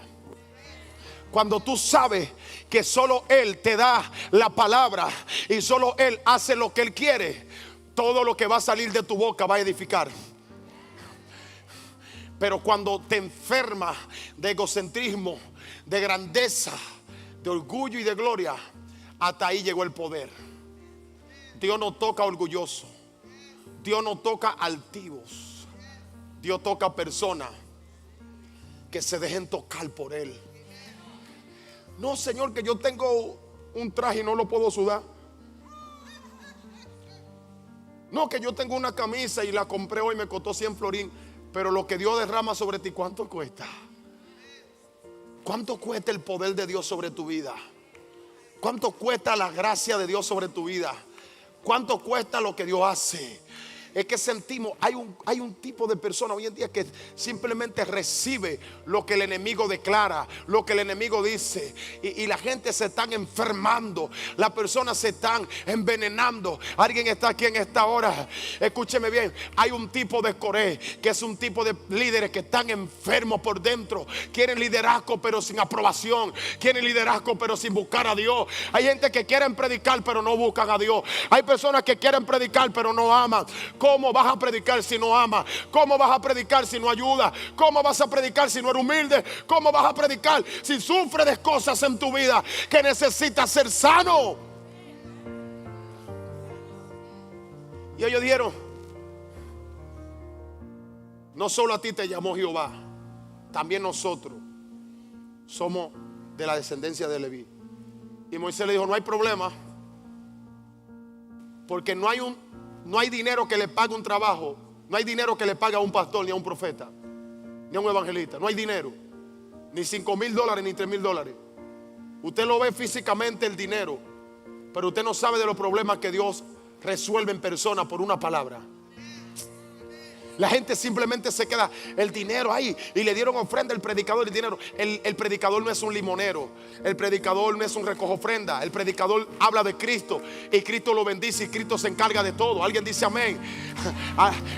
Cuando tú sabes que solo Él te da la palabra y solo Él hace lo que Él quiere, todo lo que va a salir de tu boca va a edificar. Pero cuando te enfermas de egocentrismo, de grandeza, de orgullo y de gloria, hasta ahí llegó el poder. Dios no toca orgulloso. Dios no toca altivos. Dios toca personas que se dejen tocar por Él. No, Señor, que yo tengo un traje y no lo puedo sudar. No, que yo tengo una camisa y la compré hoy, me costó 100 florines. Pero lo que Dios derrama sobre ti, ¿cuánto cuesta? ¿Cuánto cuesta el poder de Dios sobre tu vida? ¿Cuánto cuesta la gracia de Dios sobre tu vida? ¿Cuánto cuesta lo que Dios hace? Es que sentimos, hay un tipo de persona hoy en día que simplemente recibe lo que el enemigo declara, lo que el enemigo dice, y la gente se están enfermando, las personas se están envenenando. Alguien está aquí en esta hora, escúcheme bien, hay un tipo de Coré, que es un tipo de líderes que están enfermos por dentro, quieren liderazgo pero sin aprobación, quieren liderazgo pero sin buscar a Dios. Hay gente que quieren predicar pero no buscan a Dios. Hay personas que quieren predicar pero no aman. ¿Cómo vas a predicar si no amas? ¿Cómo vas a predicar si no ayudas? ¿Cómo vas a predicar si no eres humilde? ¿Cómo vas a predicar si sufres de cosas en tu vida que necesitas ser sano? Y ellos dijeron: no solo a ti te llamó Jehová, también nosotros somos de la descendencia de Leví. Y Moisés le dijo: no hay problema, porque no hay dinero que le pague un trabajo. No hay dinero que le pague a un pastor, ni a un profeta, ni a un evangelista. No hay dinero, ni $5,000, ni $3,000. Usted lo ve físicamente el dinero, pero usted no sabe de los problemas que Dios resuelve en persona por una palabra. La gente simplemente se queda el dinero ahí, y le dieron ofrenda al predicador el dinero. El predicador no es un limonero, el predicador no es un recojo ofrenda. El predicador habla de Cristo, y Cristo lo bendice, y Cristo se encarga de todo. Alguien dice amén.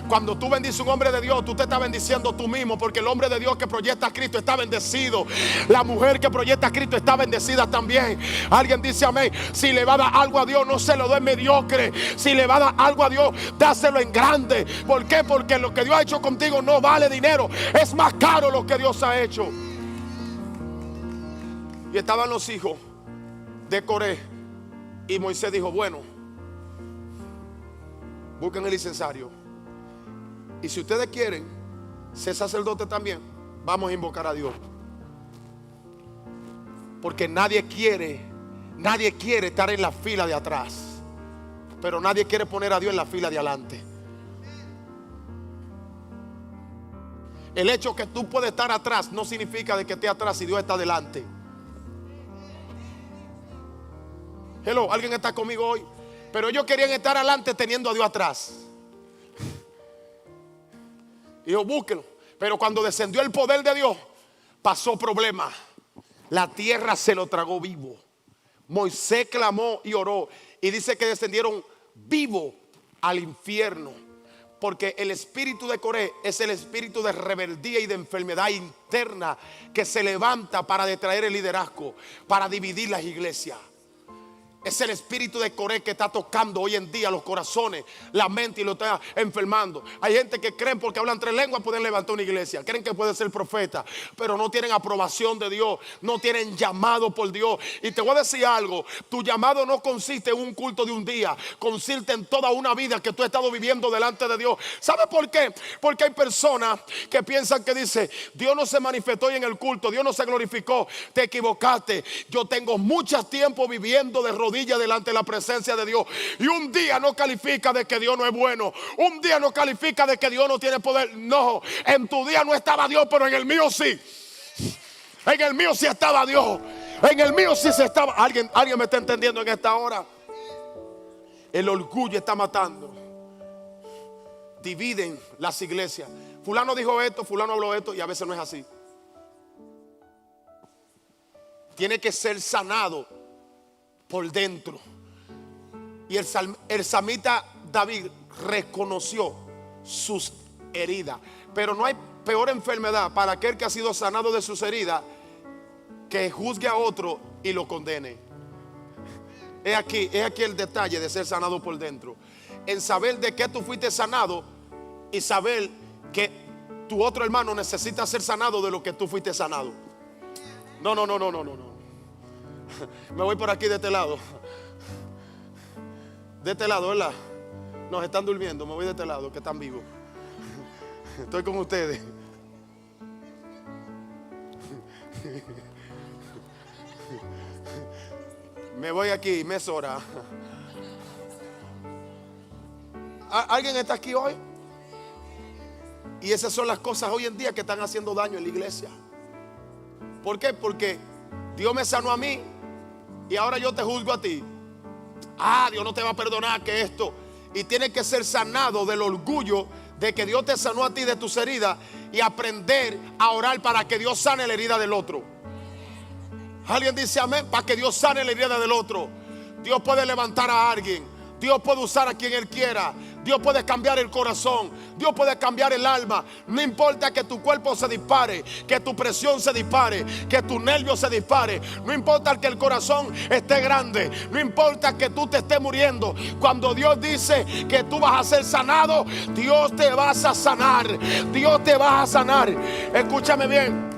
Cuando tú bendices a un hombre de Dios, tú te estás bendiciendo tú mismo, porque el hombre de Dios que proyecta a Cristo está bendecido. La mujer que proyecta a Cristo está bendecida también. Alguien dice amén. Si le va a dar algo a Dios, no se lo dé mediocre. Si le va a dar algo a Dios, dáselo en grande. ¿Por qué? Porque lo que Dios ha hecho contigo no vale dinero, es más caro lo que Dios ha hecho. Y estaban los hijos de Coré, y Moisés dijo: bueno, busquen el incensario, y si ustedes quieren ser sacerdote también, vamos a invocar a Dios. Porque nadie quiere estar en la fila de atrás, pero nadie quiere poner a Dios en la fila de adelante. El hecho que tú puedes estar atrás no significa de que esté atrás si Dios está delante. Hello, ¿alguien está conmigo hoy? Pero ellos querían estar adelante teniendo a Dios atrás. Y yo, búsquenlo. Pero cuando descendió el poder de Dios, pasó problema. La tierra se lo tragó vivo. Moisés clamó y oró, y dice que descendieron vivo al infierno. Porque el espíritu de Coré es el espíritu de rebeldía y de enfermedad interna que se levanta para detraer el liderazgo, para dividir las iglesias. Es el espíritu de Coré que está tocando hoy en día los corazones, la mente, y lo está enfermando. Hay gente que creen porque hablan 3 lenguas pueden levantar una iglesia, creen que pueden ser profeta, pero no tienen aprobación de Dios, no tienen llamado por Dios. Y te voy a decir algo: tu llamado no consiste en un culto de un día, consiste en toda una vida que tú has estado viviendo delante de Dios. ¿Sabe por qué? Porque hay personas que piensan que dice: Dios no se manifestó hoy en el culto, Dios no se glorificó. Te equivocaste. Yo tengo mucho tiempo viviendo de rodillas delante de la presencia de Dios, y un día no califica de que Dios no es bueno, un día no califica de que Dios no tiene poder. No, en tu día no estaba Dios, pero en el mío sí. En el mío sí estaba Dios, en el mío sí se estaba. Alguien me está entendiendo en esta hora. El orgullo está matando. Dividen las iglesias. Fulano dijo esto, fulano habló esto, y a veces no es así. Tiene que ser sanado por dentro. Y el salmista David reconoció sus heridas. Pero no hay peor enfermedad para aquel que ha sido sanado de sus heridas que juzgue a otro y lo condene. Es aquí el detalle de ser sanado por dentro. en saber de qué tú fuiste sanado y saber que tu otro hermano necesita ser sanado de lo que tú fuiste sanado. No. Me voy por aquí de este lado. De este lado, ¿verdad? Nos están durmiendo, me voy de este lado, que están vivos. Estoy con ustedes. Me voy aquí, me es hora. ¿Alguien está aquí hoy? Y esas son las cosas hoy en día que están haciendo daño en la iglesia. ¿Por qué? Porque Dios me sanó a mí y ahora yo te juzgo a ti. Dios no te va a perdonar que esto. Y tienes que ser sanado del orgullo de que Dios te sanó a ti de tus heridas y aprender a orar para que Dios sane la herida del otro. Alguien dice amén. Para que Dios sane la herida del otro. Dios puede levantar a alguien. Dios puede usar a quien Él quiera. Dios puede cambiar el corazón. Dios puede cambiar el alma. No importa que tu cuerpo se dispare, que tu presión se dispare, que tu nervio se dispare. No importa que el corazón esté grande. No importa que tú te estés muriendo. Cuando Dios dice que tú vas a ser sanado, Dios te va a sanar. Dios te va a sanar. Escúchame bien.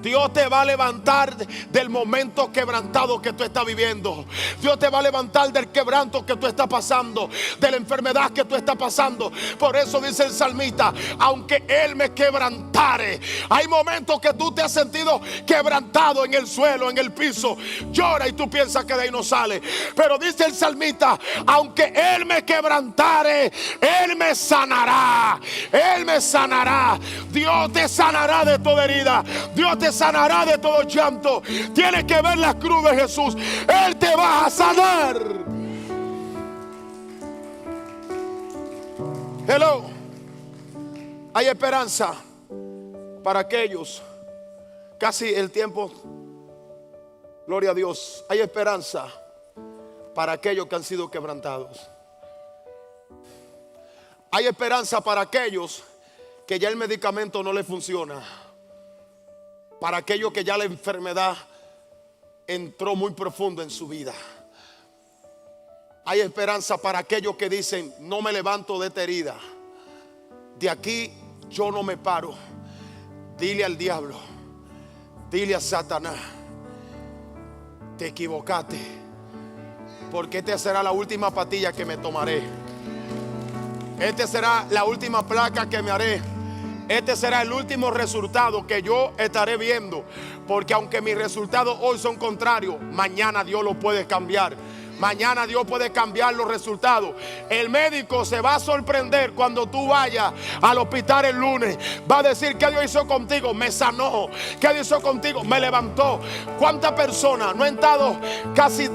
Dios te va a levantar del momento quebrantado que tú estás viviendo. Dios te va a levantar del quebranto que tú estás pasando, de la enfermedad que tú estás pasando. Por eso dice el salmista: aunque Él me quebrantare. Hay momentos que tú te has sentido quebrantado en el suelo, en el piso. Llora y tú piensas que de ahí no sale. Pero dice el salmista: aunque Él me quebrantare, Él me sanará. Él me sanará. Dios te sanará de toda herida. Dios te sanará de todo llanto. Tienes que ver la cruz de Jesús. Él te va a sanar. Hello. Hay esperanza para aquellos. Casi el tiempo. Gloria a Dios. Hay esperanza para aquellos que han sido quebrantados. Hay esperanza para aquellos que ya el medicamento no le funciona. Para aquellos que ya la enfermedad entró muy profundo en su vida. Hay esperanza para aquellos que dicen: no me levanto de esta herida. De aquí yo no me paro. Dile al diablo, dile a Satanás: te equivocaste, porque esta será la última pastilla que me tomaré. Esta será la última placa que me haré. Este será el último resultado que yo estaré viendo. Porque aunque mis resultados hoy son contrarios, mañana Dios lo puede cambiar. Mañana Dios puede cambiar los resultados. El médico se va a sorprender cuando tú vayas al hospital el lunes. Va a decir: ¿qué Dios hizo contigo? Me sanó. ¿Qué Dios hizo contigo? Me levantó. ¿Cuántas personas no han estado casi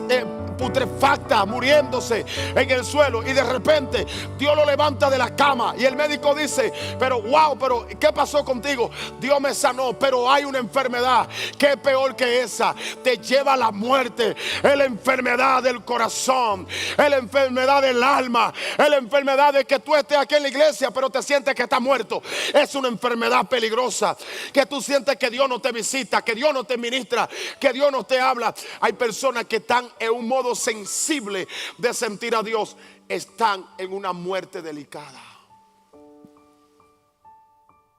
putrefacta, muriéndose en el suelo, y de repente Dios lo levanta de la cama y el médico dice: pero wow, pero ¿qué pasó contigo? Dios me sanó, pero hay una enfermedad que es peor que esa, te lleva a la muerte. Es la enfermedad del corazón, es la enfermedad del alma, es la enfermedad de que tú estés aquí en la iglesia pero te sientes que estás muerto. Es una enfermedad peligrosa, que tú sientes que Dios no te visita, que Dios no te ministra, que Dios no te habla. Hay personas que están en un modo sensible de sentir a Dios, están en una muerte delicada.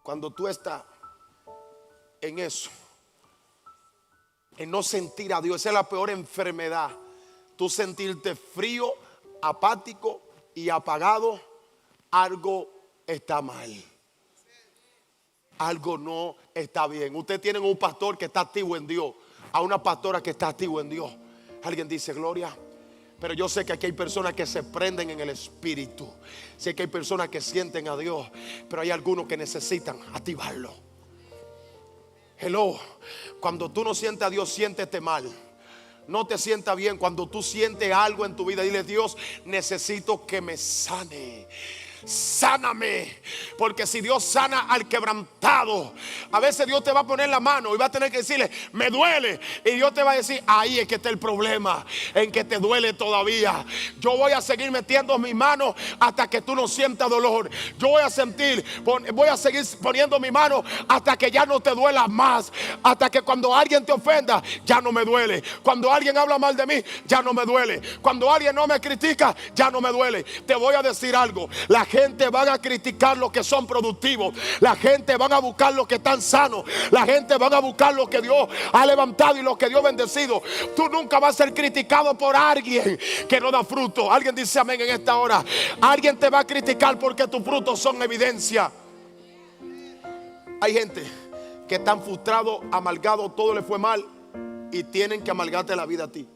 Cuando tú estás en eso, en no sentir a Dios, esa es la peor enfermedad. Tú sentirte frío, apático y apagado, algo está mal. Algo no está bien. Usted tiene un pastor que está activo en Dios, a una pastora que está activo en Dios. Alguien dice gloria. Pero yo sé que aquí hay personas que se prenden en el espíritu. Sé que hay personas que sienten a Dios, pero hay algunos que necesitan activarlo. Hello. Cuando tú no sientes a Dios, siéntete mal. No te sienta bien. Cuando tú sientes algo en tu vida, dile: Dios, necesito que me sane. sáname. Porque si Dios sana al quebrantado, a veces Dios te va a poner la mano y va a tener que decirle, me duele. Y Dios te va a decir, ahí es que está el problema, en que te duele todavía. Yo voy a seguir metiendo mis manos hasta que tú no sientas dolor. Yo voy a seguir poniendo mi mano hasta que ya no te duela más. Hasta que cuando alguien te ofenda, ya no me duele. Cuando alguien habla mal de mí, ya no me duele. Cuando alguien no me critica, ya no me duele. Te voy a decir algo. La gente va a criticar los que son productivos. La gente va a buscar los que están sanos. La gente va a buscar los que Dios ha levantado y los que Dios ha bendecido. Tú nunca vas a ser criticado por alguien que no da fruto. Alguien dice amén en esta hora. Alguien te va a criticar porque tus frutos son evidencia. Hay gente que están frustrados, amargados, todo le fue mal y tienen que amargarte la vida a ti.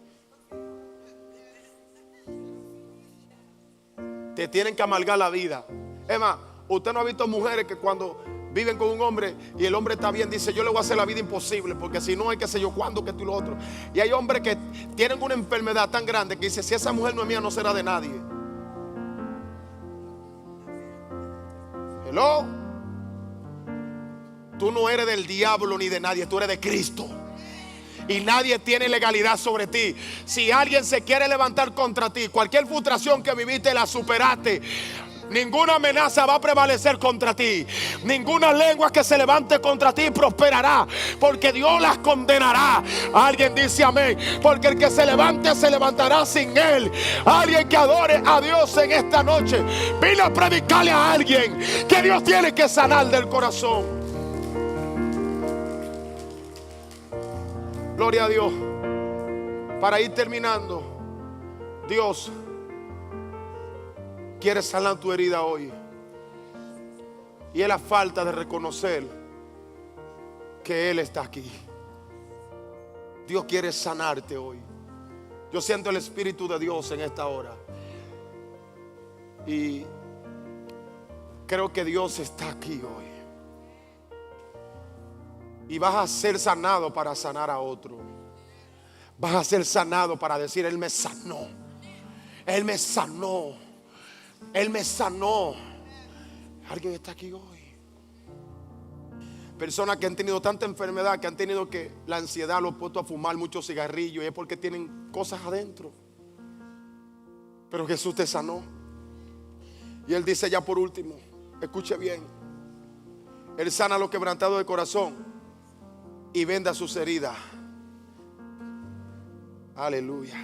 Te tienen que amargar la vida. Es más, usted no ha visto mujeres que cuando viven con un hombre y el hombre está bien, dice, yo le voy a hacer la vida imposible, porque si no hay que sé yo cuándo, que tú y lo otro. Y hay hombres que tienen una enfermedad tan grande que dice, si esa mujer no es mía, no será de nadie. Hello. Tú no eres del diablo ni de nadie, tú eres de Cristo. Y nadie tiene legalidad sobre ti. Si alguien se quiere levantar contra ti, cualquier frustración que viviste la superaste. Ninguna amenaza va a prevalecer contra ti. Ninguna lengua que se levante contra ti prosperará, porque Dios las condenará. Alguien dice amén. Porque el que se levante se levantará sin él. Alguien que adore a Dios en esta noche. Vine a predicarle a alguien que Dios tiene que sanar del corazón. Gloria a Dios. Para ir terminando, Dios quiere sanar tu herida hoy. Y es la falta de reconocer que Él está aquí. Dios quiere sanarte hoy. Yo siento el Espíritu de Dios en esta hora. Y creo que Dios está aquí hoy. Y vas a ser sanado para sanar a otro. Vas a ser sanado para decir, Él me sanó. Él me sanó. Él me sanó. Alguien está aquí hoy. Personas que han tenido tanta enfermedad, que han tenido que la ansiedad los ha puesto a fumar muchos cigarrillos, y es porque tienen cosas adentro. Pero Jesús te sanó. Y Él dice ya por último, escuche bien, Él sana a los quebrantados de corazón y venda sus heridas. Aleluya.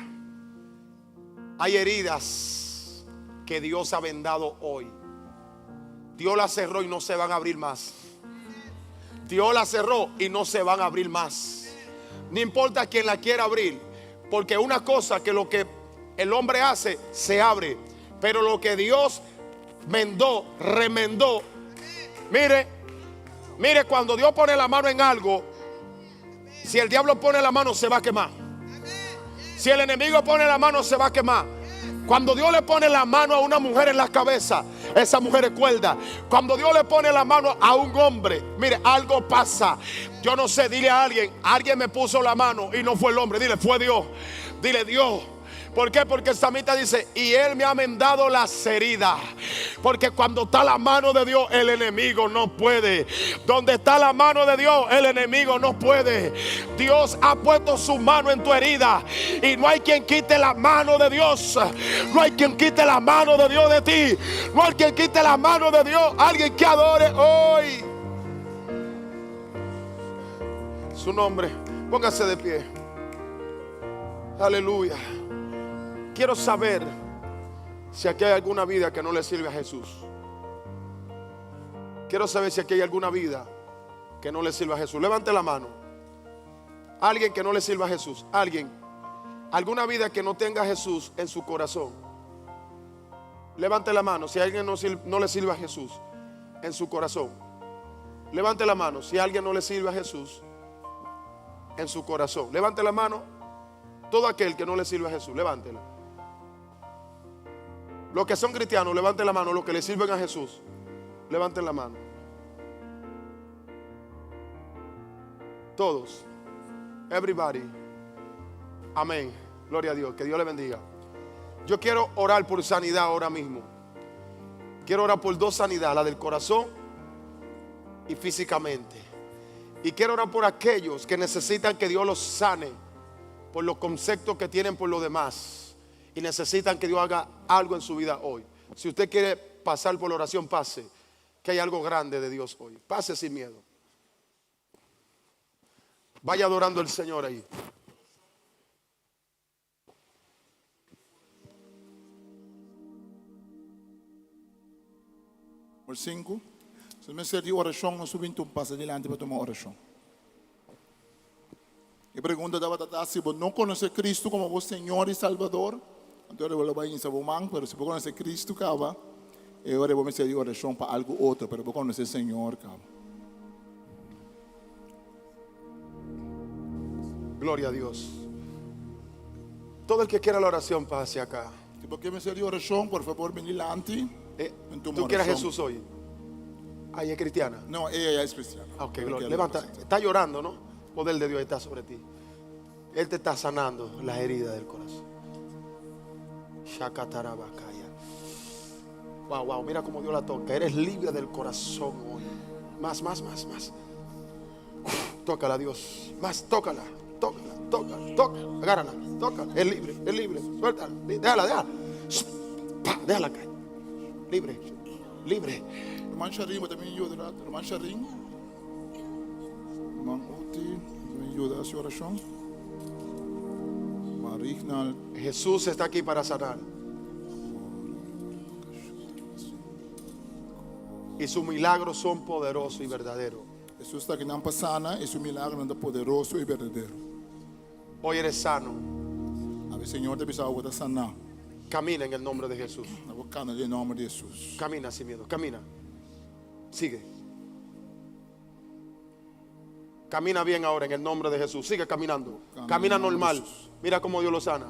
Hay heridas que Dios ha vendado hoy. Dios las cerró y no se van a abrir más. Dios las cerró y no se van a abrir más. No importa quién la quiera abrir, porque una cosa que lo que el hombre hace se abre, pero lo que Dios vendó, remendó. Mire, cuando Dios pone la mano en algo, si el diablo pone la mano, se va a quemar. Si el enemigo pone la mano, se va a quemar. Cuando Dios le pone la mano a una mujer en la cabeza, esa mujer es cuerda. Cuando Dios le pone la mano a un hombre, mire, algo pasa. Yo no sé, dile a alguien me puso la mano y no fue el hombre. Dile, fue Dios. Dile, Dios. ¿Por qué? Porque el salmista dice, y Él me ha vendado las heridas. Porque cuando está la mano de Dios, el enemigo no puede. Donde está la mano de Dios, el enemigo no puede. Dios ha puesto su mano en tu herida, y no hay quien quite la mano de Dios. No hay quien quite la mano de Dios de ti. No hay quien quite la mano de Dios. Alguien que adore hoy su nombre. Póngase de pie. Aleluya. Quiero saber si aquí hay alguna vida que no le sirve a Jesús. Quiero saber si aquí hay alguna vida que no le sirve a Jesús. Levante la mano. Alguien que no le sirva a Jesús. Alguien. Alguna vida que no tenga a Jesús en su corazón. Levante la mano si alguien no le sirve a Jesús en su corazón. Levante la mano si alguien no le sirve a Jesús en su corazón. Levante la mano. Todo aquel que no le sirve a Jesús, levántela. Los que son cristianos, levanten la mano. Los que le sirven a Jesús, levanten la mano. Todos. Everybody. Amén. Gloria a Dios. Que Dios le bendiga. Yo quiero orar por sanidad ahora mismo. Quiero orar por dos sanidades, la del corazón y físicamente. Y quiero orar por aquellos que necesitan que Dios los sane por los conceptos que tienen por los demás y necesitan que Dios haga algo en su vida hoy. Si usted quiere pasar por la oración, pase, que hay algo grande de Dios hoy. Pase sin miedo. Vaya adorando al Señor ahí. Número 5. Se me servir oração, nós subimos um passo adiante para tomar oração. E pergunta da batata, se você não conhece Cristo como o Senhor e Salvador, então eu vou ir em seu mão, mas se você conhece Cristo, cava, eu vou me servir oração para algo outro, mas você conhece o Senhor, cava. Gloria a Dios. Todo el que quiera la oración, pase acá. Se você me servir oração, por favor, vem diante. ¿Tú quieres a Jesús hoy? Ahí es cristiana. Não, ela é cristiana. Ok, gloria. Levanta. Está llorando, ¿no? El poder de Dios está sobre ti. Él te está sanando las heridas del corazón. Shakatarabakaya. Wow, wow. Mira cómo Dios la toca. Eres libre del corazón hoy. Más. Tócala, Dios. Más, tócala. Agárrala. Tócala. Es libre. Suéltala. Déjala. Déjala caer. Libre. Roman Sharim também ajuda, Roman Sharim. Roman Uti também ajuda a sua oração. Marignal. Jesús está aquí para sanar. Y sus milagros son poderosos y verdaderos. Jesus está aqui na passana, esse milagre é poderoso e verdadeiro. Hoy eres sano. A ver, Senhor, te pisa algo da sana. Camina en el nombre de Jesús. Na boca em nome de Jesus. Camina sin miedo. Camina. Sigue. Camina bien ahora en el nombre de Jesús. Sigue caminando. Camina normal. Mira cómo Dios lo sana.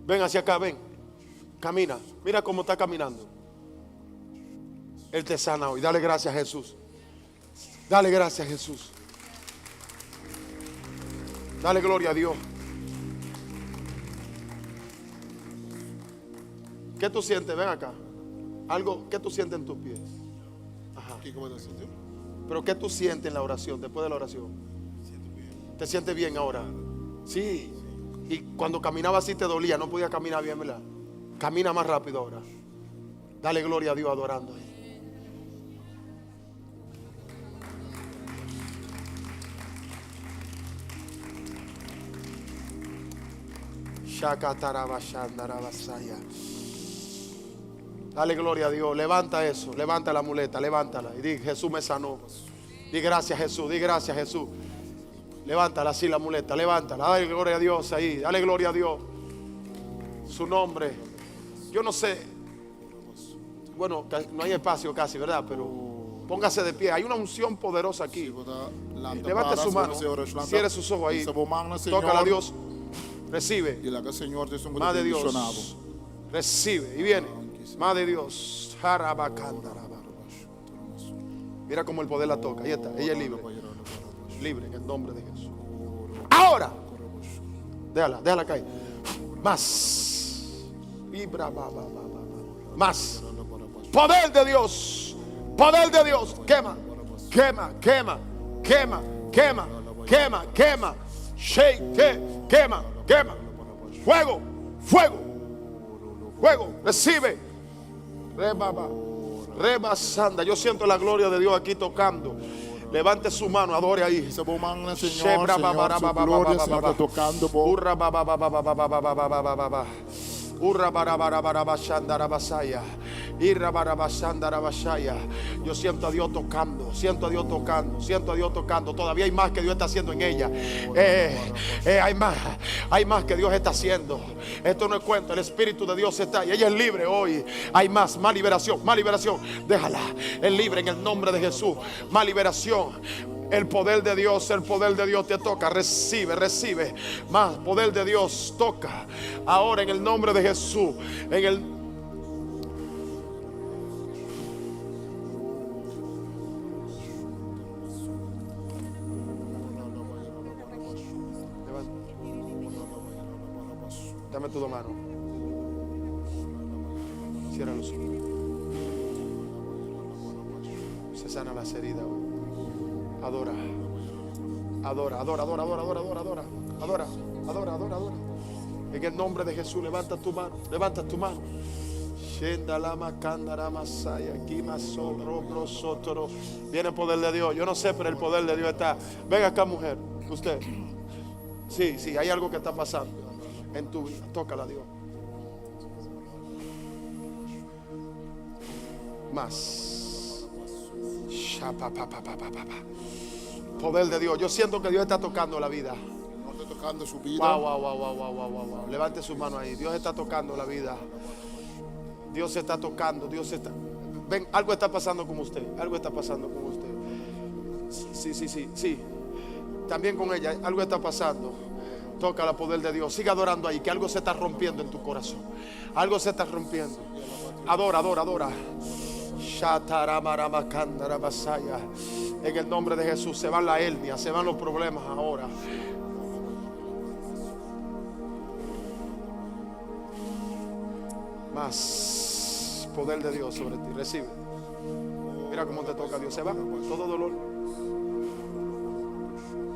Ven hacia acá, ven. Camina. Mira cómo está caminando. Él te sana hoy. Dale gracias a Jesús. Dale gracias a Jesús. Dale gloria a Dios. ¿Qué tú sientes? Ven acá. Algo, ¿qué tú sientes en tus pies? Ajá. O que vai dar sentido? Pero ¿qué tú sientes en la oración, después de la oración? ¿Te sientes bien ahora? Sí. Y cuando caminaba así te dolía, no podía caminar bien, ¿verdad? Camina más rápido ahora. Dale gloria a Dios adorando. Dale gloria a Dios. Levanta eso. Levanta la muleta. Levántala. Y di, Jesús me sanó. Di gracias, Jesús. Di gracias, Jesús. Levántala así la muleta. Levántala. Dale gloria a Dios ahí. Dale gloria a Dios. Su nombre. Yo no sé. Bueno, no hay espacio casi, ¿verdad? Pero póngase de pie. Hay una unción poderosa aquí. Levante su mano. Cierre sus ojos ahí. Tócala a Dios. Recibe. Más de Dios. Recibe. Y viene. Más de Dios. Mira cómo el poder la toca. Ahí está. Ella es libre. Libre en el nombre de Jesús. Ahora. Déjala caer. Más. Más. Poder de Dios. Poder de Dios. Quema. Shake. Quema. Fuego. Recibe. Reba sanda. Yo siento la gloria de Dios aquí tocando. Levante su mano, adore ahí. Señor, su gloria se está tocando. Yo siento a Dios tocando. Todavía hay más que Dios está haciendo en ella. Hay más que Dios está haciendo. Esto no es cuento. El Espíritu de Dios está y ella es libre hoy. Hay más liberación. Déjala, es libre en el nombre de Jesús. Más liberación. El poder de Dios te toca. Recibe. Más poder de Dios toca. Ahora en el nombre de Jesús. Dame tu mano. Cierra los ojos. Se sana las heridas. Adora. Adora, adora, adora, adora, adora, adora, adora. Adora, adora, adora, adora. En el nombre de Jesús, levanta tu mano. Levanta tu mano. Viene el poder de Dios. Yo no sé, pero el poder de Dios está. Venga acá, mujer. Usted. Sí, sí, hay algo que está pasando en tu vida. Tócala, Dios. Más. Poder de Dios. Yo siento que Dios está tocando la vida. Dios está tocando su vida. Wow, wow, wow, wow, wow, wow, wow. Levante su mano ahí. Dios está tocando la vida. Dios está tocando. Dios está. Ven, algo está pasando con usted. Algo está pasando con usted. Sí, sí, sí, sí. También con ella. Algo está pasando. Toca el poder de Dios. Sigue adorando ahí. Que algo se está rompiendo en tu corazón. Algo se está rompiendo. Adora, adora, adora. En el nombre de Jesús se van la hernia, se van los problemas ahora. Más poder de Dios sobre ti. Recibe. Mira cómo te toca Dios. Se va todo dolor.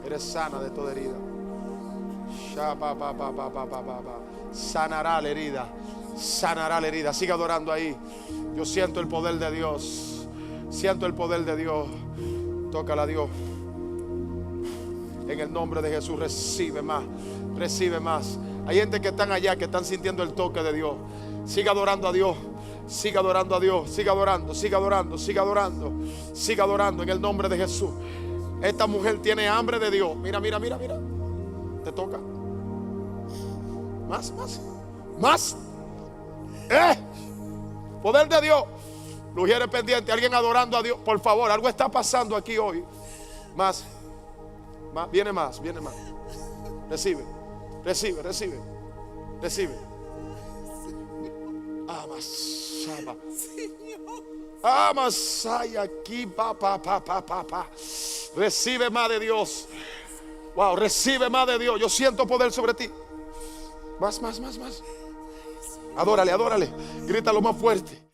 Eres sana de toda herida. Sanará la herida. Sanará la herida. Sigue adorando ahí. Yo siento el poder de Dios. Siento el poder de Dios. Tócala a Dios. En el nombre de Jesús, recibe más. Recibe más. Hay gente que están allá, que están sintiendo el toque de Dios. Siga adorando a Dios. Siga adorando a Dios. Siga adorando, siga adorando, siga adorando. Siga adorando en el nombre de Jesús. Esta mujer tiene hambre de Dios. Mira, mira, mira, mira. Te toca. Más, más. Más. Poder de Dios. Mujeres pendientes. Alguien adorando a Dios. Por favor, algo está pasando aquí hoy. Más. Más. Viene más. Viene más. Recibe. Recibe. Recibe. Recibe. Amasaba. Amasaya aquí. Pa. Recibe más de Dios. Wow. Recibe más de Dios. Yo siento poder sobre ti. Más, más, más, más. Adórale, adórale. Grítalo más fuerte.